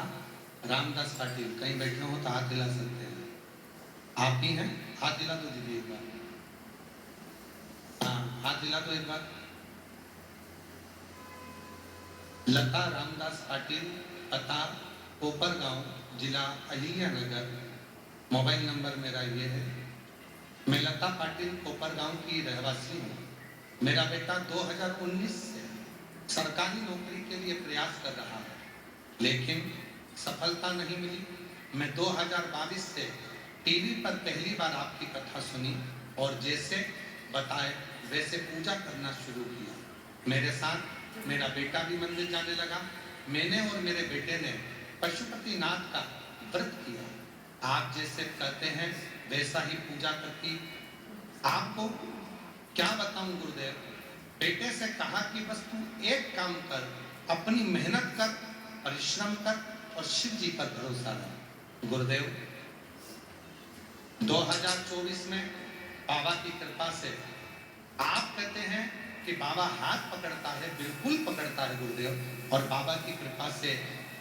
रामदास पाटिल कहीं बैठे हो तो हाथ दिला सकते हैं। आप ही हैं? हाथ दिला दो दीदी एक बार। हाँ, हाथ दिला दो एक बार। लता रामदास पाटिल, पता कोपरगांव, जिला अहिल्यानगर। मोबाइल नंबर मेरा ये है। मैं लता पाटिल कोपरगांव की रहवासी हूँ। मेरा बेटा 2019 से सरकारी नौकरी के लिए प्रयास कर रहा है, लेकिन सफलता नहीं मिली। मैं 2022 से टीवी पर पहली बार आपकी कथा सुनी और जैसे बताए वैसे पूजा करना शुरू किया। मेरे साथ मेरा बेटा भी मंदिर जाने लगा। मैंने और मेरे बेटे ने पशुपतिनाथ का व्रत किया। आप जैसे कहते हैं वैसा ही पूजा करती। आपको क्या बताऊं गुरुदेव, बेटे से कहा कि बस तू एक काम कर, अपनी मेहनत कर, परिश्रम कर और शिव जी पर भरोसा रख। गुरुदेव 2024 में बाबा की कृपा से, आप कहते हैं कि बाबा हाथ पकड़ता है, बिल्कुल पकड़ता है गुरुदेव। और बाबा की कृपा से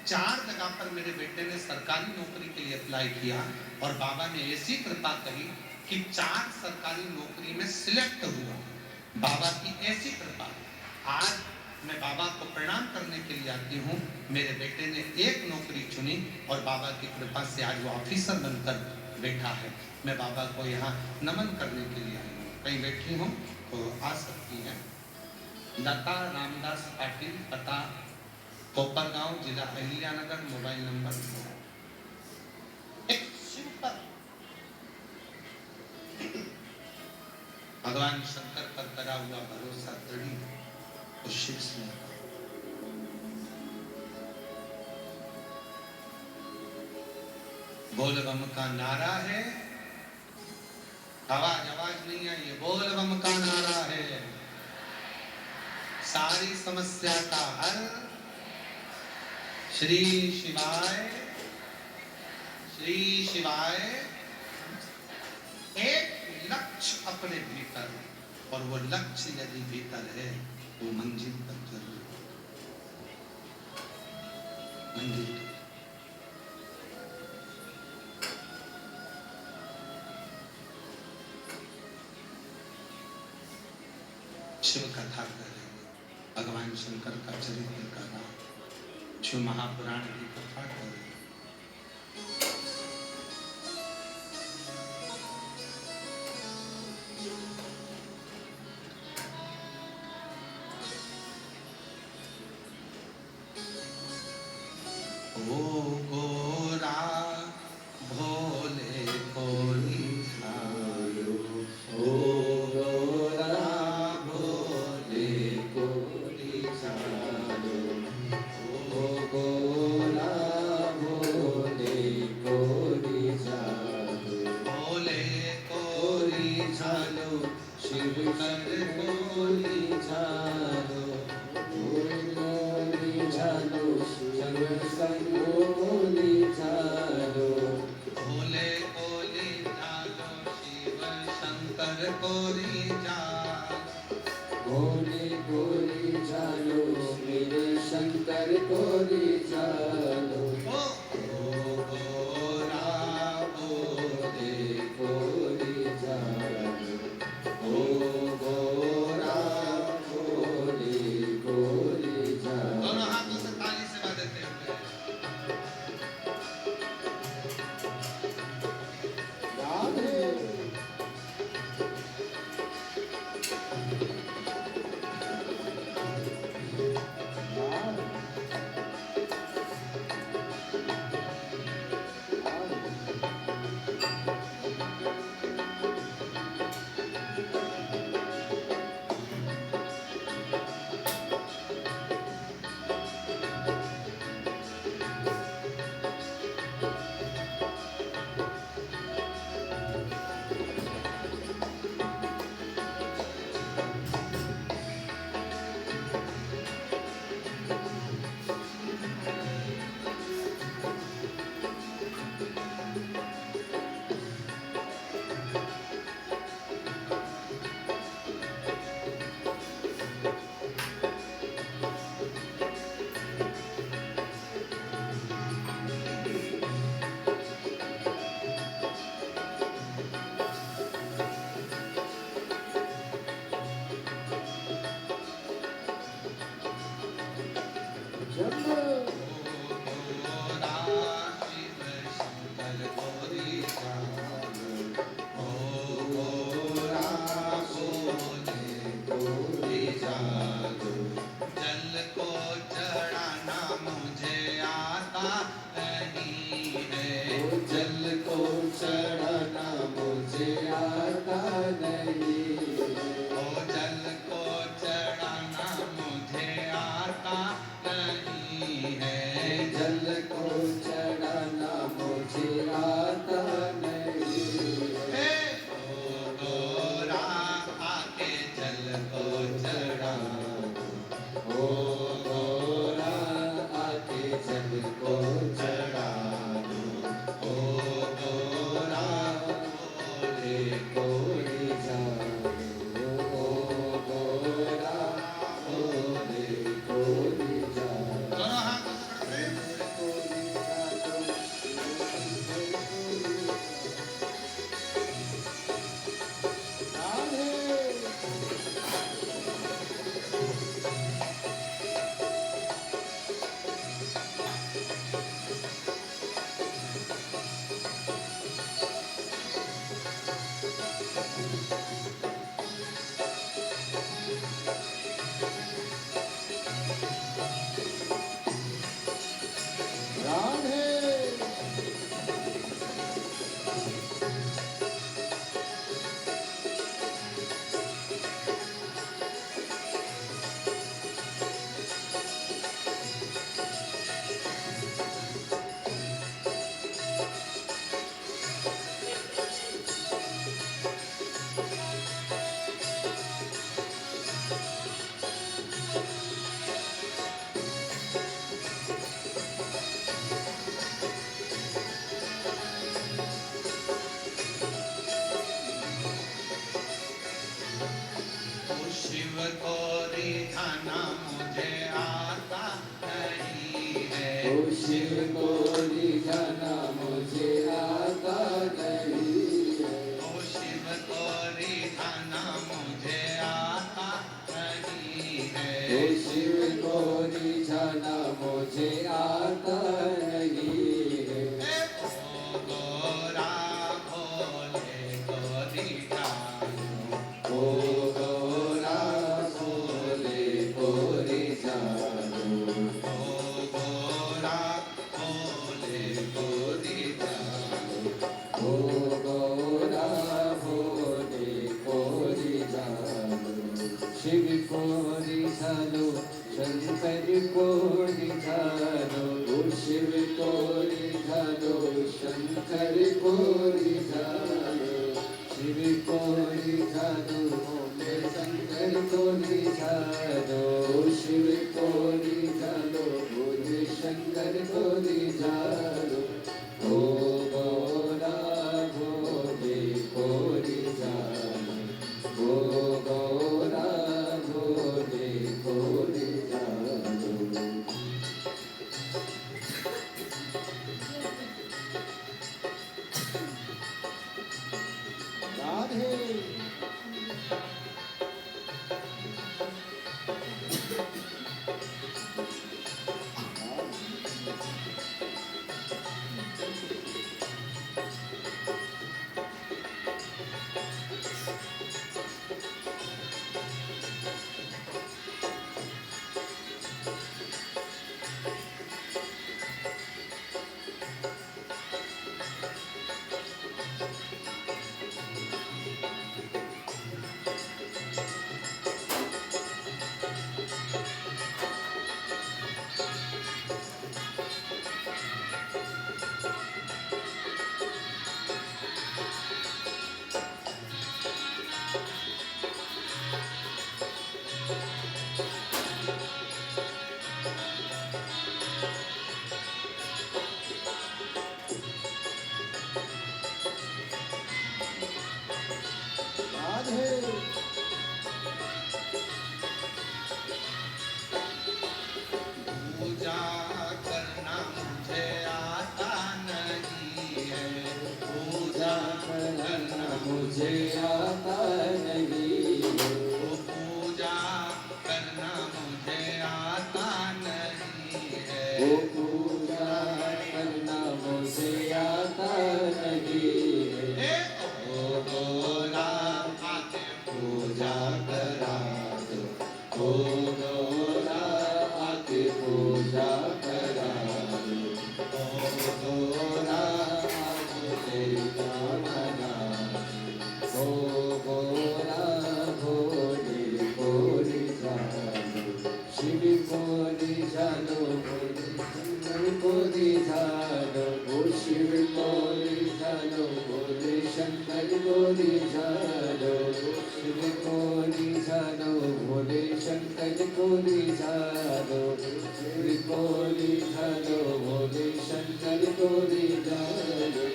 4 जगह पर मेरे बेटे ने सरकारी नौकरी के लिए अप्लाई किया और बाबा ने ऐसी कृपा करी कि 4 सरकारी नौकरी में सिलेक्ट हुआ। बाबा की ऐसी कृपा। आज मैं बाबा को प्रणाम करने के लिए आती हूँ। मेरे बेटे ने एक नौकरी चुनी और बाबा की कृपा से आज वो ऑफिसर बनकर बैठा है। मैं बाबा को यहाँ नमन करने के लिए आई हूँ। कहीं बैठी हूँ तो आ सकती हैं। लता रामदास पाटिल, पता कोपरगांव, जिला अहिल्यानगर, मोबाइल नंबर। एक शिव पर भगवान शंकर पर करा हुआ भरोसा दृढ़ और शिव से बोल बम का नारा है। आवाज नहीं आई है। बोल बम का नारा है। सारी समस्या का हल श्री शिवाय, श्री शिवाय। एक लक्ष्य अपने भीतर, और वो लक्ष्य यदि भीतर है वो मंजिल पर जरूर मंजिल। शिव कथा कर रहे हैं, भगवान शंकर का चरित्र का नाम, शिव महापुराण की कथा कर रहे हैं। ओ गोरा भोले को निहारो, ओ गोरा भोले को निहारो, ओ गोरा भोले को निहारो, भोले को निहारो, शिव कर को निहारो, भोले को निहारो, शंकर को चढ़ाना मुझे आता नहीं। ओ जल को चढ़ाना मुझे आता नहीं है। जल को चढ़ाना मुझे आता नहीं। हे ओ गोरा आके जल को चढ़ा। ओ गोरा आके जल को चढ़ा दो। ओ गोरा बोले कोई जानो। ओ गोरा बोले कोई जानो। दोनों हाथ पकड़ के शिव को रिझाना मुझे आता नहीं है। ओ शिव को रिझाना मुझे आता नहीं है। ओ शिव को रिझाना मुझे आता नहीं है। ओ शिव को रिझाना मुझे आता नहीं है। ओ गोरा भोले को रिझानो। ओ गोरा भोले को रिझानो। ओ गोरा भोले को रिझानो। ओ गोरा भोले को रिझानो। शिव को रिझानो, शंकर को रिझानो। ओ शिव को रिझानो, शंकर को रिझानो। शिव को रिझानो, भोले शंकर को रिझानो। शिव को रिझानो, भोले शंकर को रिझानो। ओ गोरा भोले को रिझानो। ओ गोरा भोले को रिझानो। राधे पूजा करना मुझे आता नहीं है। पूजा करना मुझे आता नहीं है। ओ पूजा करना मुझे आता नहीं है। वो पूजा करना मुझे आता नहीं है। हे ओ गोरा आके पूजा करा दो। ओ गोरा आके पूजा करा दो। ओ गोरा आके कोरी झालो शिव कोरी झालो भोले शंकर कोरी झालो शिव कोरी झालो भोले शंकर कोरी झालो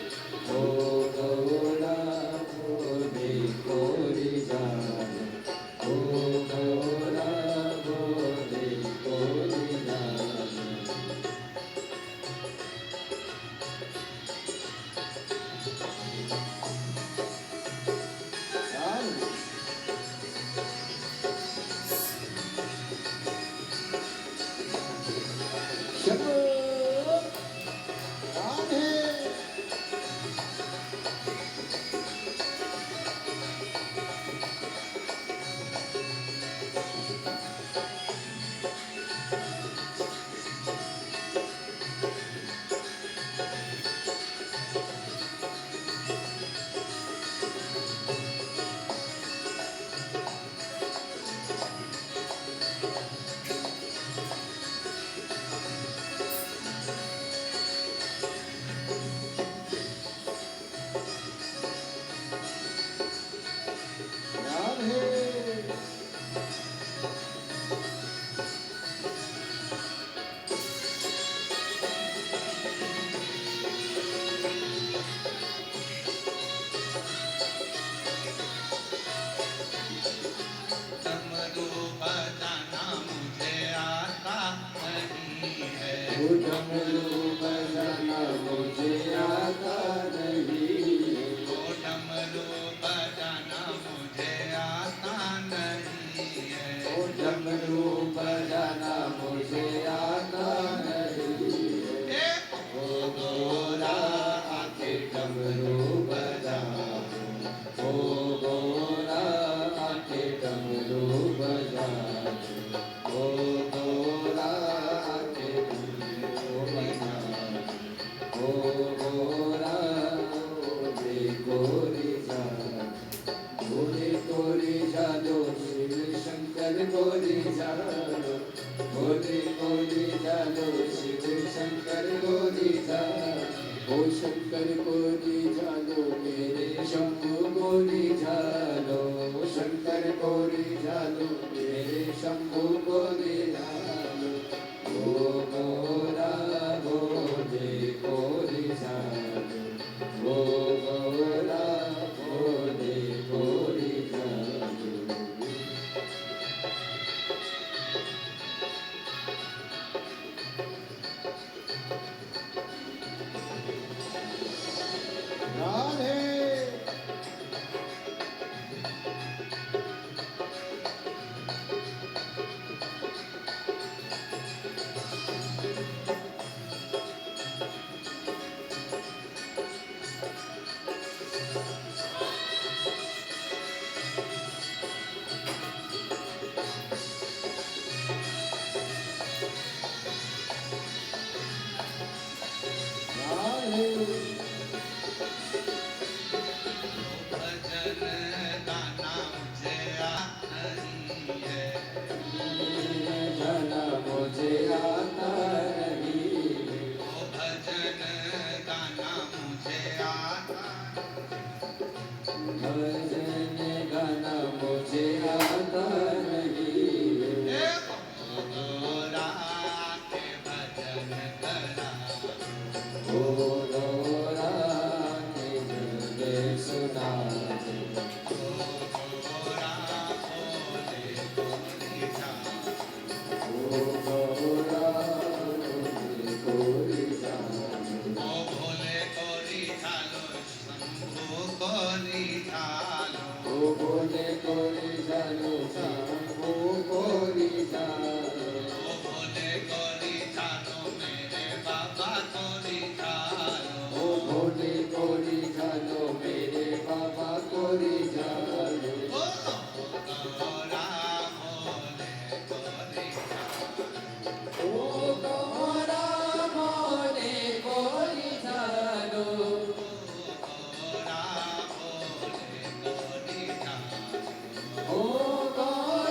ओ गौरा भोले कोरी झालो ओ गौरा भोले कोरी झालो शंभो राधे राधे डमरू बजाना मुझे आता नहीं है डमरू बजाना मुझे आता नहीं ओ डमरू बजाना मुझे आता नहीं है ओ डमरू बजाना मुझे आता नहीं ए ओ गोरा आके डमरू बजा ओ गोरा आके डमरू बजा ओ गोरा आके डमरू बजा ओ गोरा भोले कोरी जा भोले कोरी जालो शिव शंकर कोरी जालो भोले कोरी जालो शिव शंकर कोरी जालो ओ शंकर कोरी जालो मेरे शंभु कोरी जालो शंकर कोरी जालो मेरे शंभु कोरी जालो ओ गौरा भोले कोरी जालो ओ गौरा भोले कोरी जालो राधे राधे भजन गाना मुझे आता नहीं है जाना मुझे आता नहीं ओ भजन गाना मुझे आता भजन गाना मुझे आता नहीं ए ओ गोरा के भजन करा ओ गौरा के हृदय सुना ओ गोरा भोले कोरी जा ओ गौरा भोले कोरी जानो ओ भोले कोरी झालो शंभू कोरी झालो ओ भोले कोरी जानो शंभु कोरी जानो ओ भोले कोरी झालो मेरे बाबा कोरी झालो ओ भोले कोरी जानो मेरे बाबा कोरी जानो ओ गोरा भोले कोरी झालो ओ गौरा भोले कोरी जानो गोरा भोले कोरी झालो ओ गौरा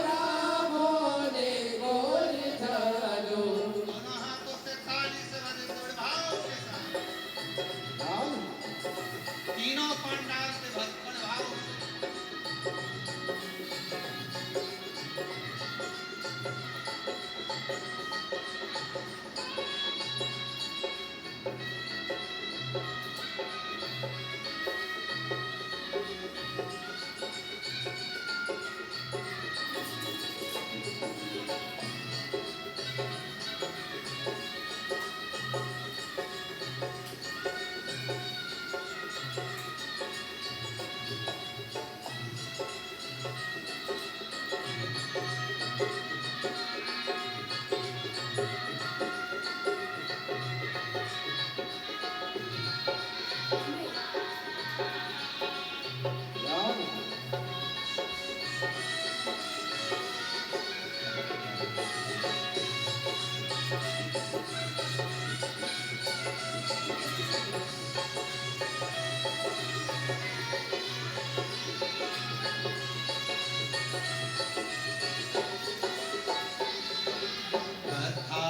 कथा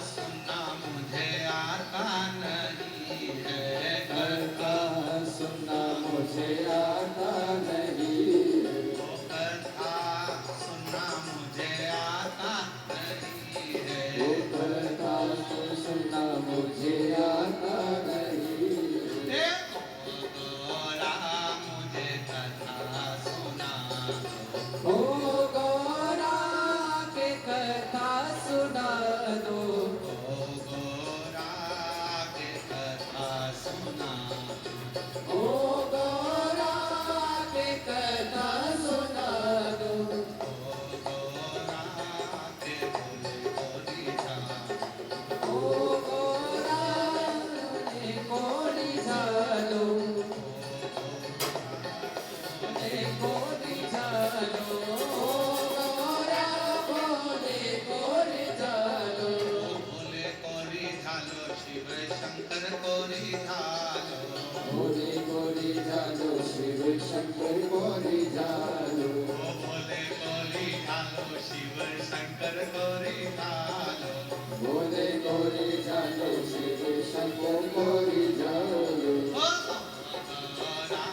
सुनना मुझे आता नहीं है, कथा सुनना मुझे आता नहीं, कथा सुनना मुझे आता नहीं है, कथा सुनना मुझे आता नहीं। गोरा मुझे कथा सुना ओ गौरा के कथा सुना दो, गोरा के कथा सुना, ओ गौरा के कथा सुना दो, गोरा के बोले गोरी जा, ओ गौरा ने कोरी झालो, ने कोरी झालो, ओ गौरा बोले कोरी झालो, बोले कोरी झालो शिव शंकर कोरी झालो, बोले कोरी झालो शिव शंकर कोरी झालो, बोले कोरी झालो शिव शंकर कोरी झालो, बोले कोरी झालो शिव शंकर कोरी झालो, ओ गोरा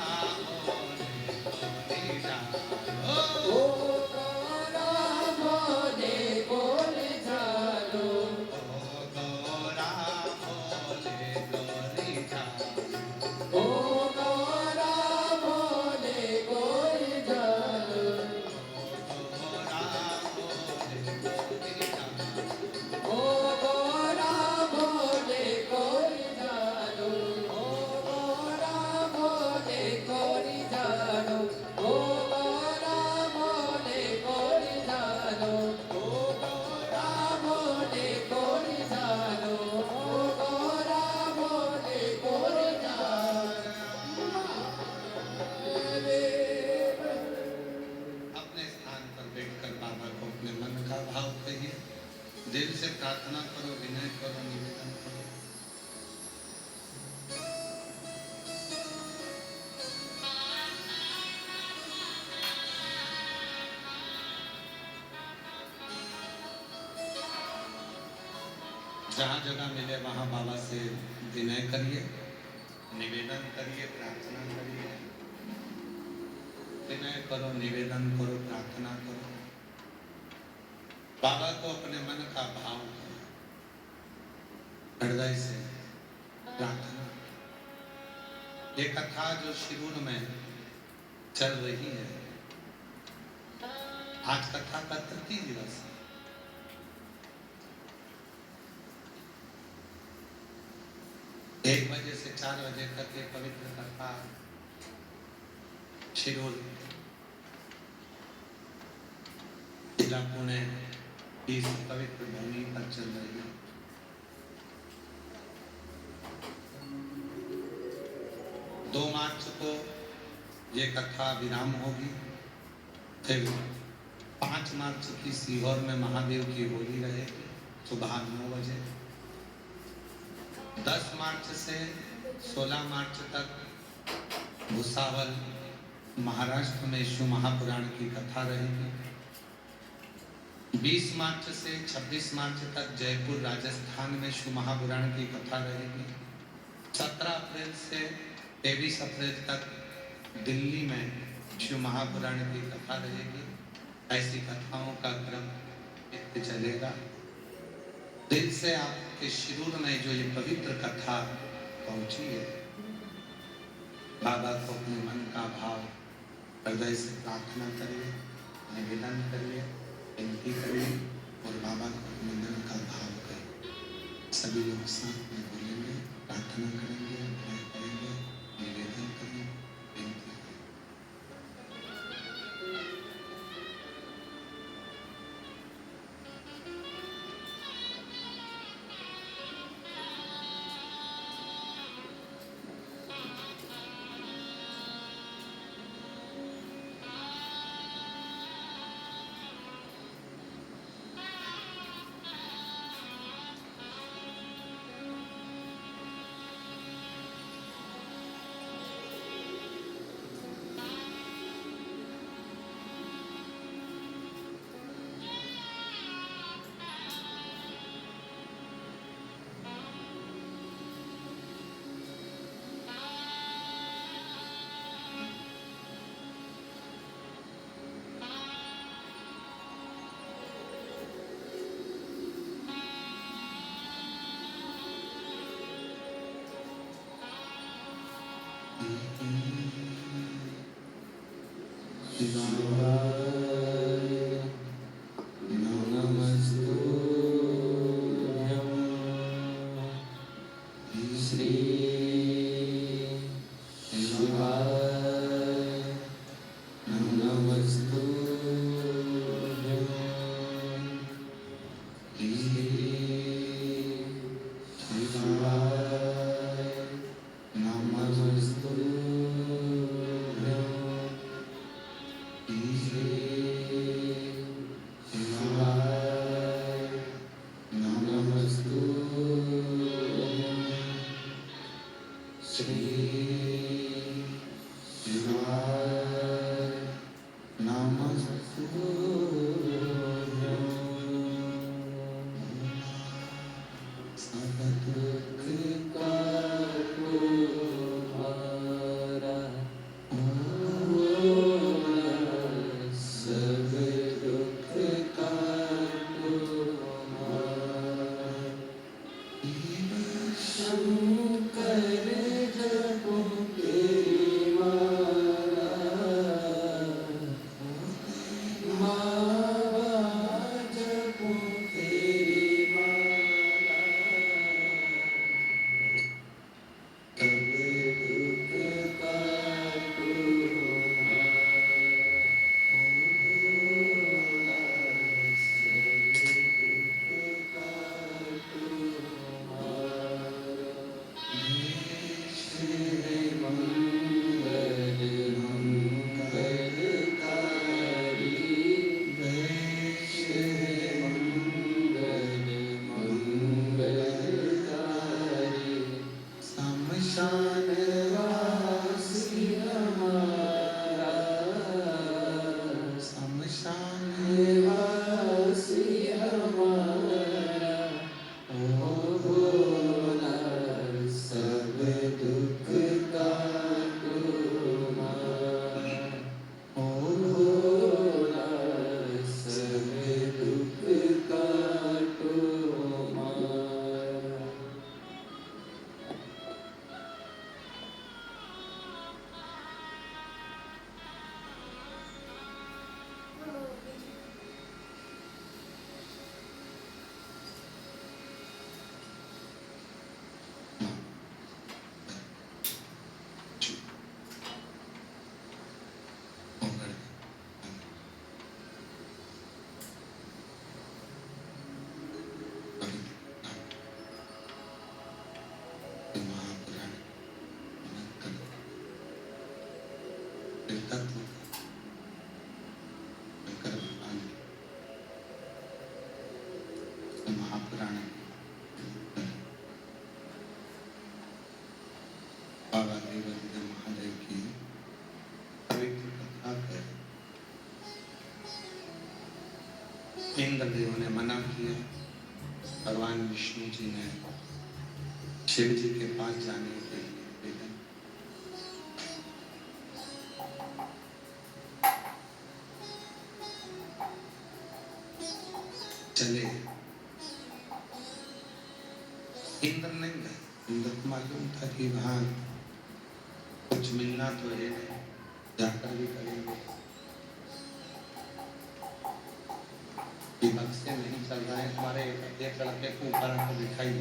बोले कोरी झालो, ओ गौरा बोले कोरी झालो, गोरा बोले कोरी झालो, ओ गौरा बोले कोरी झालो, गोरा बोले कोरी झालो, ओ गौरा बोले कोरी झालो, ओ गौरा बोले कोरी झालो, ओ गौरा बोले कोरी झालो, ओ गौरा बोले कोरी झालो, ओ गौरा बोले कोरी झालो। अपने स्थान पर बैठकर बाबा को अपने मन का भाव कहिए, दिल से प्रार्थना करो, विनय करो, निवेदन करो। जहाँ जगह मिले वहाँ बाबा से विनय करिए, निवेदन करिए, प्रार्थना करिए। विनय करो, निवेदन करो, प्रार्थना करो। बाबा को अपने मन का भाव करो, हृदय से प्रार्थना। ये कथा जो शिरूर में चल रही है, आज कथा का तृतीय दिवस है। एक बजे से 4 बजे तक ये पवित्र कथा शिरूर जिला पुणे इस पवित्र भूमि पर चल रही है। दो मार्च को ये कथा विराम होगी, फिर 5 मार्च की सीहोर में महादेव की होली रहेगी सुबह 9 बजे। 10 मार्च से 16 मार्च तक भुसावल महाराष्ट्र में शिव महापुराण की कथा रहेगी। 20 मार्च से 26 मार्च तक जयपुर राजस्थान में शिव महापुराण की कथा रहेगी। 17 अप्रैल से 23 अप्रैल तक दिल्ली में शिव महापुराण की कथा रहेगी। ऐसी कथाओं का क्रम नित्य चलेगा। दिल से आपके शिरूर में जो ये पवित्र कथा पहुंची है, बाबा को अपने मन का भाव हृदय से प्रार्थना करिए, निवेदन करिए, विनती करिए और बाबा को अपने मन का भाव करिए। सभी लोग साथ में बोलेंगे, प्रार्थना करेंगे, प्रे करेंगे, निवेदन करेंगे, विनती करेंगे। महापुराण बाबा देवानंद महादेव की पवित्र कथा कर इंद्रदेव ने मना किया। भगवान विष्णु जी ने शिव जी के पास जाने के लिए भेजा। चले इंद्र नहीं गए। इंद्र को मालूम था कि वहां कुछ मिलना तो है नहीं, जाकर भी करेंगे बक्से नहीं चल रहा है। हमारे एक लड़के को ऊपर आकर दिखाई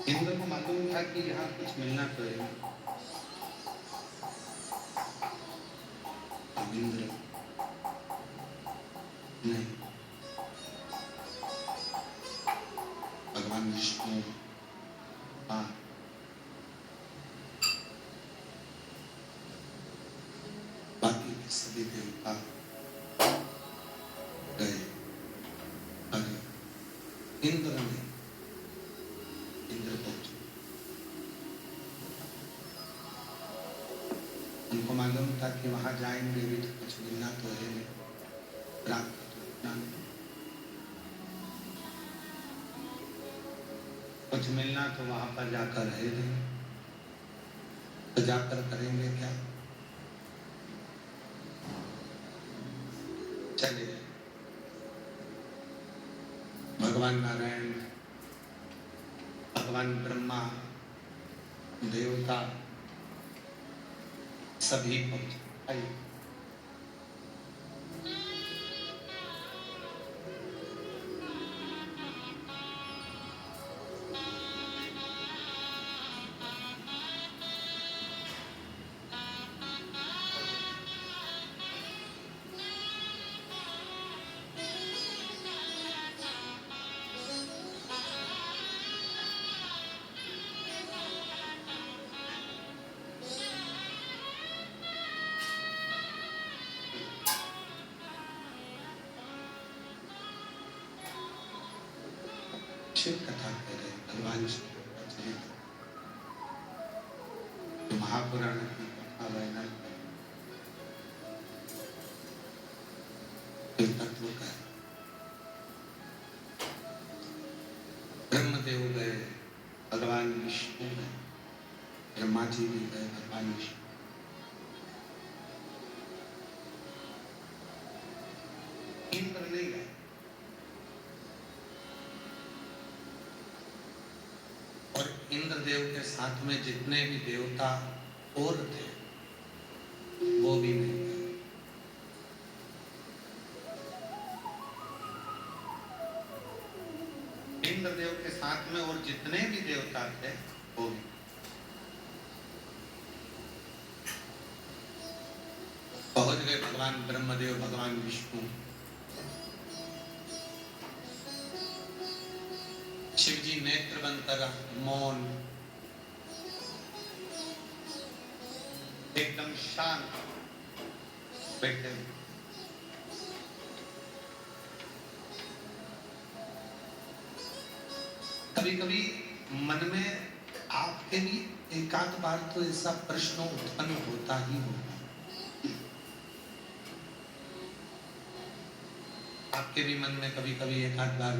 इंद्र को मालूम था कि यहाँ कुछ मिलना तो है। इंद्र नहीं, भगवान विष्णु बाकी के सभी देवता गए, इंद्र ने इंद्र पहुंचे। उनको मालूम था कि वहां जाएंगे भी तो कुछ मिलना तो है नहीं, रात को तो उठना नहीं, कुछ मिलना तो वहां पर जाकर है नहीं, तो जाकर करेंगे क्या। चले भगवान नारायण, भगवान ब्रह्मा, देवता सभी पहुंचे। आइए। शिव कथा कह रहे भगवान शिव का चरित्र, महापुराण की कथा वर्णन तत्व का। ब्रह्मदेव गए, भगवान विष्णु गए, ब्रह्मा जी भी गए, भगवान विष्णु। इंद्र नहीं गए। और इंद्रदेव के साथ में जितने भी देवता और थे वो भी नहीं गए। इंद्रदेव के साथ में और जितने भी देवता थे वो भी। पहुंच गए भगवान ब्रह्मदेव, भगवान विष्णु। शिव जी नेत्र बंद कर मौन, एकदम शांत बैठे। कभी कभी मन में आपके भी एक आध बार तो ऐसा प्रश्न उत्पन्न होता ही होगा। आपके भी मन में कभी कभी एक आध बार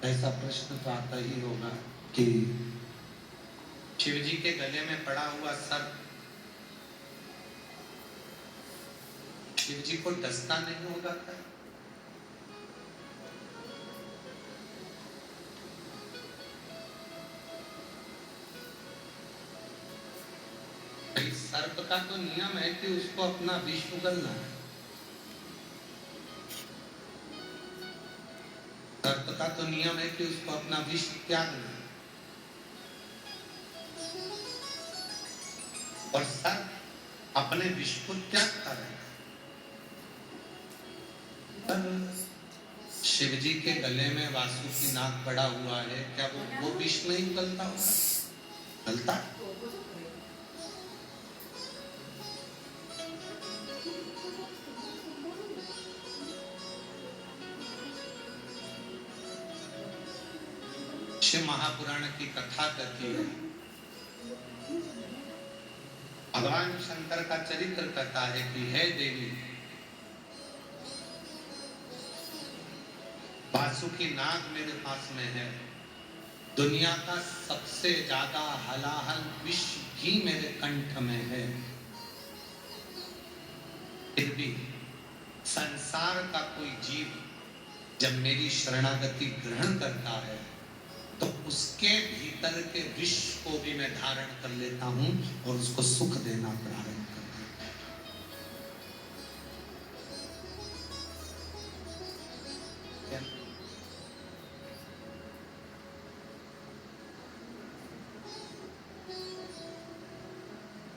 ऐसा प्रश्न तो आता ही होगा कि शिव जी के गले में पड़ा हुआ सर्प शिव जी को डसता नहीं होगा क्या? सर्प का तो नियम है कि उसको अपना विष उगलना है। सर्प का तो नियम है कि उसको अपना विष त्यागना है। और सर्प अपने विष को त्यागता है। शिव जी के गले में वासुकी नाग पड़ा हुआ है, क्या वो विष नहीं उगलता होगा? उगलता। शिव महापुराण की कथा कहती है, भगवान शंकर का चरित्र कहता है कि हे देवी, वासुकी नाग मेरे पास में है। दुनिया का सबसे ज्यादा हलाहल विष भी मेरे कंठ में है। फिर भी संसार का कोई जीव जब मेरी शरणागति ग्रहण करता है तो उसके भीतर के विष को भी मैं धारण कर लेता हूं और उसको सुख देना प्रारंभ कर देता हूं।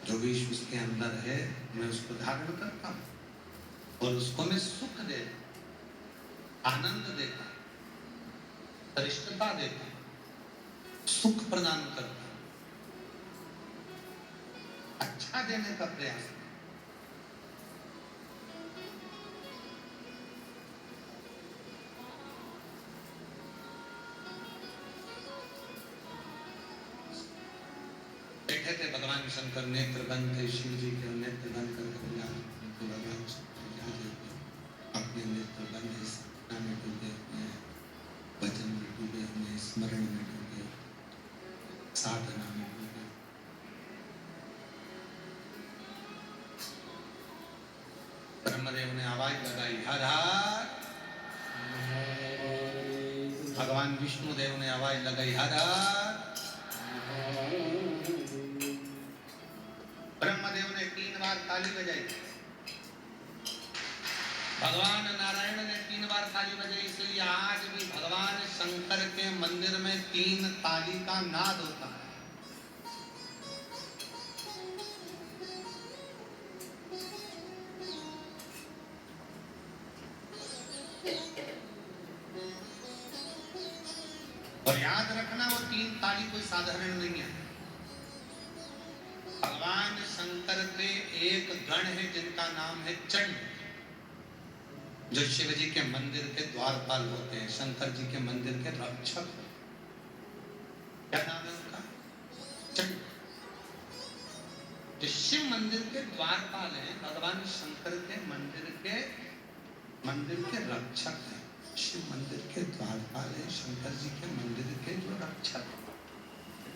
जो विष उसके अंदर है मैं उसको धारण करता हूं और उसको मैं सुख देता, आनंद देता, श्रेष्ठता देता, सुख प्रदान करता, अच्छा देने का प्रयास करता। बैठे थे भगवान शंकर, नेत्र बंद थे शिव जी के, नेत्र बंद करके भगवान अपने नेत्र बंद है, सपना में डूबे हुए हैं, भजन में डूबे हुए हैं, स्मरण में डूबे, साधना में डूबे। ब्रह्मदेव ने आवाज लगाई, हर हर। भगवान विष्णु देव ने आवाज लगाई, हर हर। ब्रह्मदेव ने 3 बार बजाई। भगवान नारायण ने 3 बार ताली बजाई, इसलिए आज भी भगवान शंकर के मंदिर में 3 ताली का नाद होता है। और याद रखना वो 3 ताली कोई साधारण नहीं है। भगवान शंकर के एक गण है जिनका नाम है चंड, जो शिव जी के मंदिर के द्वारपाल होते हैं, शंकर जी के मंदिर के रक्षक। क्या नाम है उनका? चंड। जो शिव मंदिर के द्वारपाल हैं, भगवान शंकर के मंदिर के रक्षक हैं। शिव मंदिर के द्वारपाल हैं, शंकर जी के मंदिर के जो रक्षक,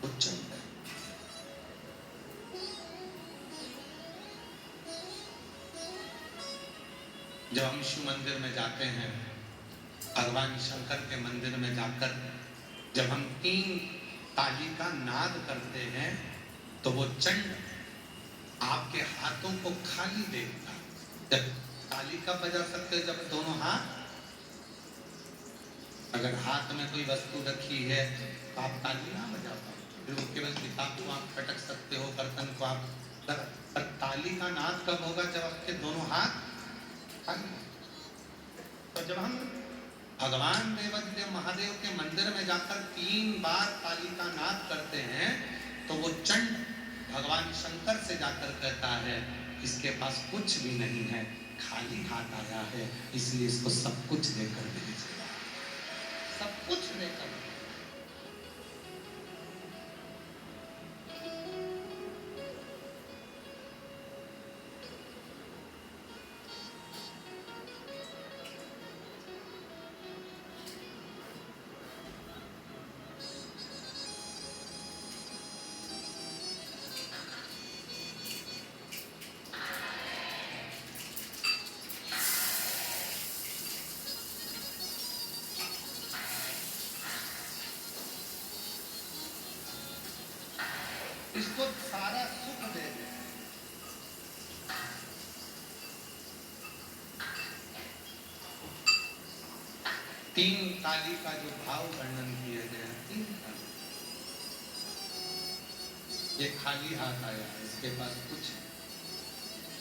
वो चंड है। जब हम शिव मंदिर में जाते हैं, भगवान शंकर के मंदिर में जाकर जब हम 3 ताली का नाद करते हैं, तो वो चंड आपके हाथों को खाली देखता। जब ताली कब बजा सकते हो? जब दोनों हाथ, अगर हाथ में कोई वस्तु रखी है तो आप ताली ना बजा पाओ, फिर वो केवल किताब को आप पटक सकते हो, बर्तन को आप, पर ताली का नाद कब होगा? जब आपके दोनों हाथ खाली। तो जब हम भगवान देवाधिदेव महादेव के मंदिर में जाकर 3 बार ताली का नाद करते हैं, तो वो चंड भगवान शंकर से जाकर कहता है, इसके पास कुछ भी नहीं है, खाली हाथ आया है, इसलिए इसको सब कुछ देकर भेजिए, सब कुछ देकर। इसको सारा सुख दे दे। तीन ताली का जो भाव वर्णन किया गया, 3 ताली, ये खाली हाथ आया, इसके पास कुछ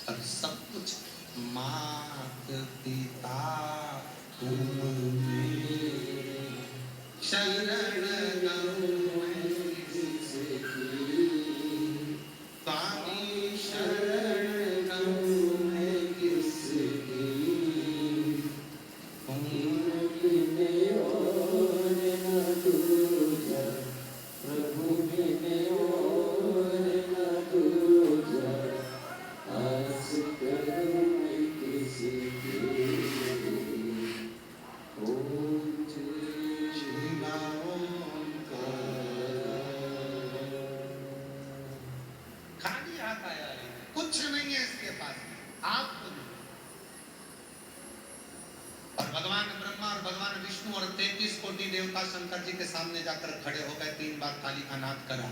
और सब कुछ। मात पिता तुम मेरे शरण गहूं स्वामी शरण गहूं मैं किसकी, तुम बिने और न दूजा, प्रभु बिने और न दूजा, आस करूं मैं किसकी। ओम जय श्री राम। खाली हाथ आया है, कुछ नहीं है इसके पास, आप खुद। और भगवान ब्रह्मा और भगवान विष्णु और 33 कोटि देवता शंकर जी के सामने जाकर खड़े हो गए, 3 बार ताली का नाद करा।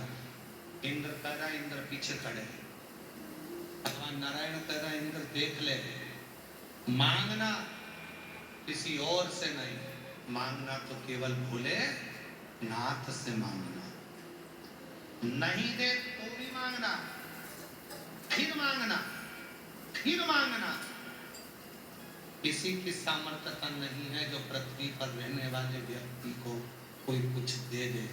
इंद्र कह रहा, इंद्र पीछे खड़े। भगवान नारायण कह रहा, इंद्र देख ले, मांगना किसी और से नहीं, मांगना तो केवल भोले नाथ से मांगना। नहीं दे तो भी मांगना, फिर मांगना, फिर मांगना। किसी की सामर्थ्यता नहीं है जो पृथ्वी पर रहने वाले व्यक्ति को कोई कुछ दे दे।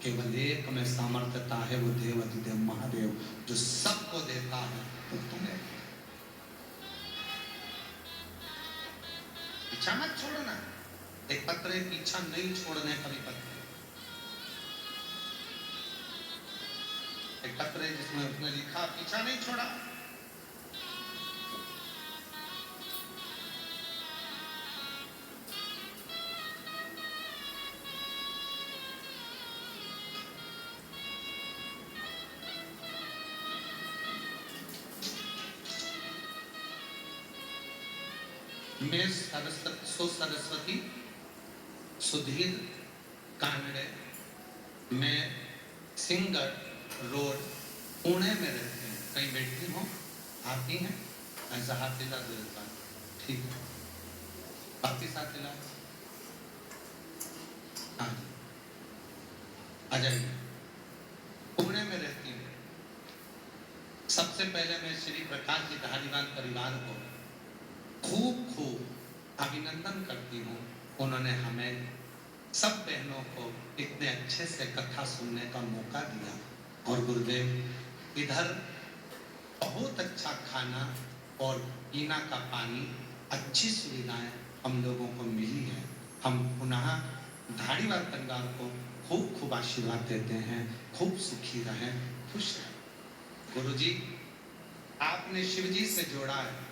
केवल एक में सामर्थ्यता है, वो देवाधिदेव महादेव जो सबको देता है। तो तुम्हें पीछा मत छोड़ना। एक पत्र पीछा नहीं छोड़ने का भी पत्र, एक पत्र जिसमें उसने लिखा पीछा नहीं छोड़ा। मैं सरस्वती सुधीर कानड़े में सिंगर रोड पुणे में रहते हैं। कहीं बैठी हो, आती हैं। ऐसा हाथ हिला दो एक बार, ठीक है, वापिस हाथ हिला, हाँ जी, आ जाइए। पुणे में रहती हूँ। सबसे पहले मैं श्री प्रकाश जी धारीवाल परिवार को खूब खूब अभिनंदन करती हूँ। उन्होंने हमें सब बहनों को इतने अच्छे से कथा सुनने का मौका दिया। और गुरुदेव इधर बहुत अच्छा खाना और पीना का पानी, अच्छी सुविधाएं हम लोगों को मिली है। हम पुनः धारीवाल परिवार को खूब खूब आशीर्वाद देते हैं, खूब सुखी रहें, खुश रहें। गुरुजी आपने शिव जी से जोड़ा है।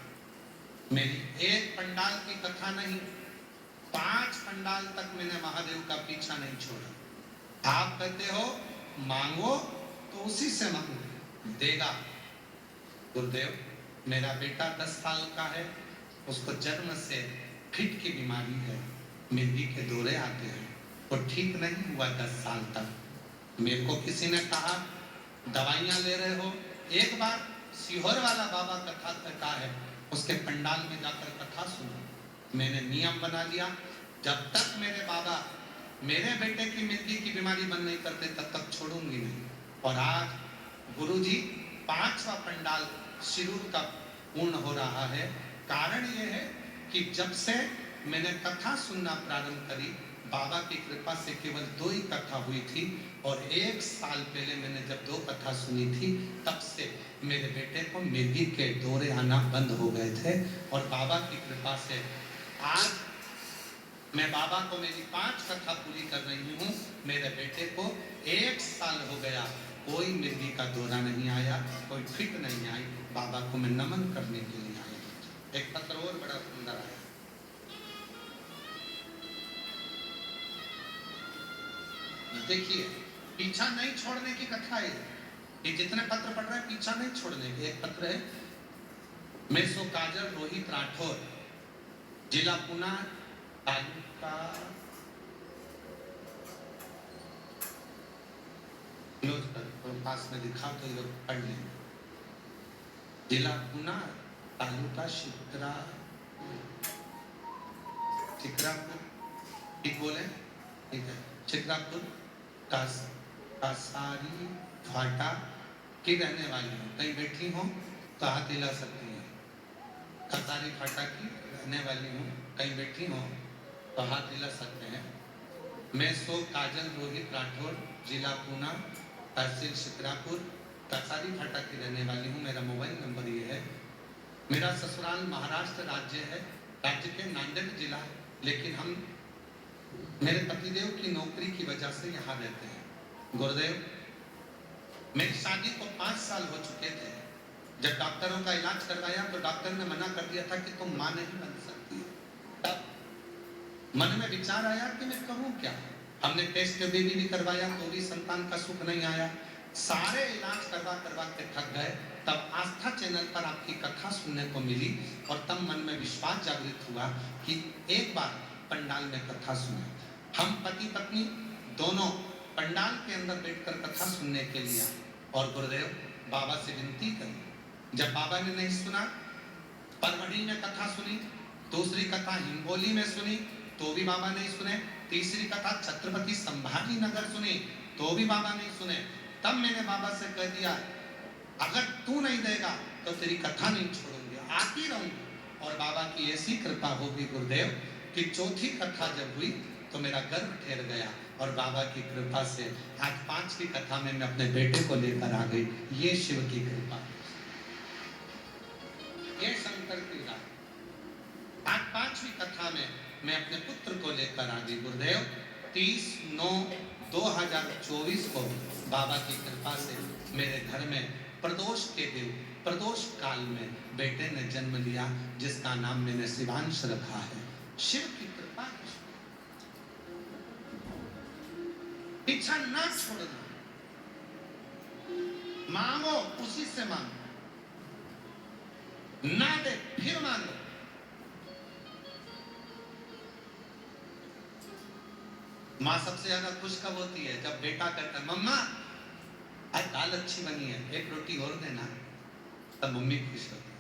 मेरी एक पंडाल की कथा नहीं, 5 पंडाल तक मैंने महादेव का पीछा नहीं छोड़ा। आप कहते हो मांगो तो उसी से मांगो, देगा। गुरुदेव मेरा बेटा 10 साल का है, उसको जन्म से फिट की बीमारी है, मिर्गी के दौरे आते हैं, वो ठीक नहीं हुआ 10 साल तक। मेरे को किसी ने कहा दवाइयां ले रहे हो, एक बार सीहोर वाला बाबा कथा कहता है, उसके पंडाल में जाकर कथा सुनो। मैंने नियम बना लिया, जब तक मेरे बाबा मेरे बेटे की मिर्गी की बीमारी बंद नहीं करते तब तक छोड़ूंगी नहीं। और आज गुरुजी 5वां पंडाल शिरूर का पूर्ण हो रहा है। कारण ये है कि जब से मैंने कथा सुनना प्रारंभ करी, बाबा की कृपा से केवल 2 ही कथा हुई थी। और 1 साल पहले मैंने जब 2 कथा सुनी थी, तब से मेरे बेटे को मिर्गी के दौरे आना बंद हो गए थे। और बाबा की कृपा से आज मैं बाबा को मेरी 5 कथा पूरी कर रही हूँ। मेरे बेटे को 1 साल हो गया, कोई मिर्गी का दौरा नहीं आया, कोई फिट नहीं आई। बाबा को मैं नमन करने के लिए आया। एक पत्र और बड़ा सुंदर आया, देखिए, पीछा नहीं छोड़ने की कथा है। ये जितने पत्र पढ़ रहे हैं पीछा नहीं छोड़ने के। एक पत्र है, मैं सो काजल रोहित राठौर, जिला पुना, तालुका पास में दिखा तो लोग पढ़ लेंगे। जिला पुना, तालुका शिक्रापुर, ठीक बोले, ठीक है, शिक्रापुर कासारी फाटा की रहने वाली हूँ। कहीं बैठी हो तो हाथ हिला सकती है। कासारी फाटा की रहने वाली हूँ, कहीं बैठी हो तो हाथ हिला सकते हैं। मैं सो काजल रोहित राठौर, जिला पूना, तहसील शिक्रापुर, कासारी फाटा की रहने वाली हूँ। मेरा मोबाइल नंबर ये है। मेरा ससुराल महाराष्ट्र राज्य है, राज्य के नांदेड़ जिला, लेकिन हम मेरे पतिदेव की नौकरी की वजह से यहाँ रहते हैं। गुरुदेव मेरी शादी को 5 साल हो चुके थे। जब डॉक्टरों का इलाज करवाया तो डॉक्टर ने मना कर दिया था कि तुम मां नहीं बन सकती। तब मन में विचार आया कि मैं कहूँ क्या। हमने टेस्ट बेबी भी करवाया तो भी संतान का सुख नहीं आया। सारे इलाज करवा के थक गए। तब आस्था चैनल पर आपकी कथा सुनने को मिली और तब मन में विश्वास जागृत हुआ कि एक बार पंडाल में कथा सुने। हम पति पत्नी दोनों पंडाल के अंदर बैठकर कथा सुनने के लिए आए और गुरुदेव बाबा से विनती करी। जब बाबा ने नहीं सुना, परवड़ी में कथा सुनी, दूसरी कथा हिंगोली में सुनी तो भी बाबा नहीं सुने, तीसरी कथा छत्रपति संभाजी नगर सुनी तो भी बाबा नहीं सुने। तब मैंने बाबा से कह दिया, अगर तू नहीं देगा तो तेरी कथा नहीं छोड़ूंगी, आती रहूंगी। और बाबा की ऐसी कृपा होगी गुरुदेव कि चौथी कथा जब हुई तो मेरा गर्भ ठहर गया और बाबा की कृपा से आज 5वीं कथा में मैं अपने बेटे को लेकर आ गई। ये शिव की कृपा, ये शंकर की राह। आज 5वीं कथा में मैं अपने पुत्र को लेकर आ गई। गुरुदेव 30/9/2024 को बाबा की कृपा से मेरे घर में प्रदोष के दिन, प्रदोष काल में बेटे ने जन्म लिया, जिसका नाम मैंने शिवांश रखा है। शिव की कृपा है। पीछा ना छोड़ना, मांगो उसी से मांगो, ना दे फिर मांगो। माँ सबसे ज्यादा खुश कब होती है? जब बेटा कहता है मम्मा आज दाल अच्छी बनी है, एक रोटी और देना, तब मम्मी खुश होती है।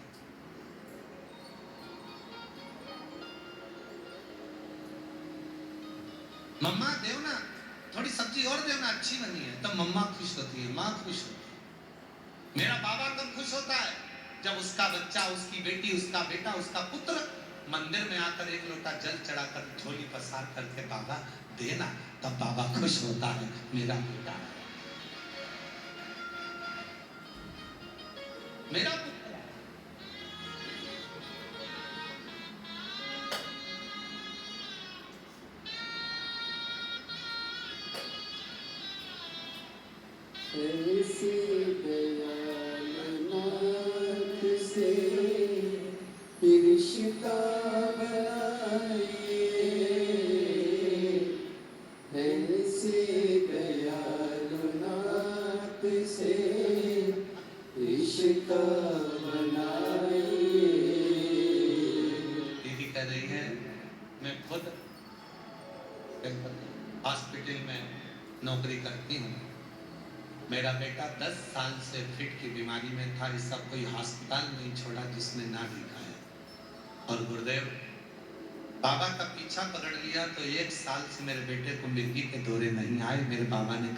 मम्मा देव ना, थोड़ी सब्जी और देव ना, अच्छी बनी है। तब मम्मा खुश होती है, माँ खुश होती है। मेरा बाबा कब खुश होता है? जब उसका बच्चा, उसकी बेटी, उसका बेटा, उसका पुत्र मंदिर में आकर एक लोटा जल चढ़ाकर झोली पसार करके बाबा देना, तब बाबा खुश होता है, मेरा बेटा है, मेरा पुत्र है। ऐसे दयाल नाथ से रिश्ता बनाइए, ऐसे दयाल नाथ से रिश्ता बनाइए। दीदी कह रही है, मैं खुद हॉस्पिटल में नौकरी करती हूँ। मेरा बेटा 10 साल से फिट की बीमारी में था, इसका कोई अस्पताल नहीं छोड़ा जिसने ना दिखाया। और गुरुदेव बाबा का पीछा पकड़ लिया तो 1 साल से मेरे बेटे को मिर्गी के दौरे नहीं आए। मेरे बाबा ने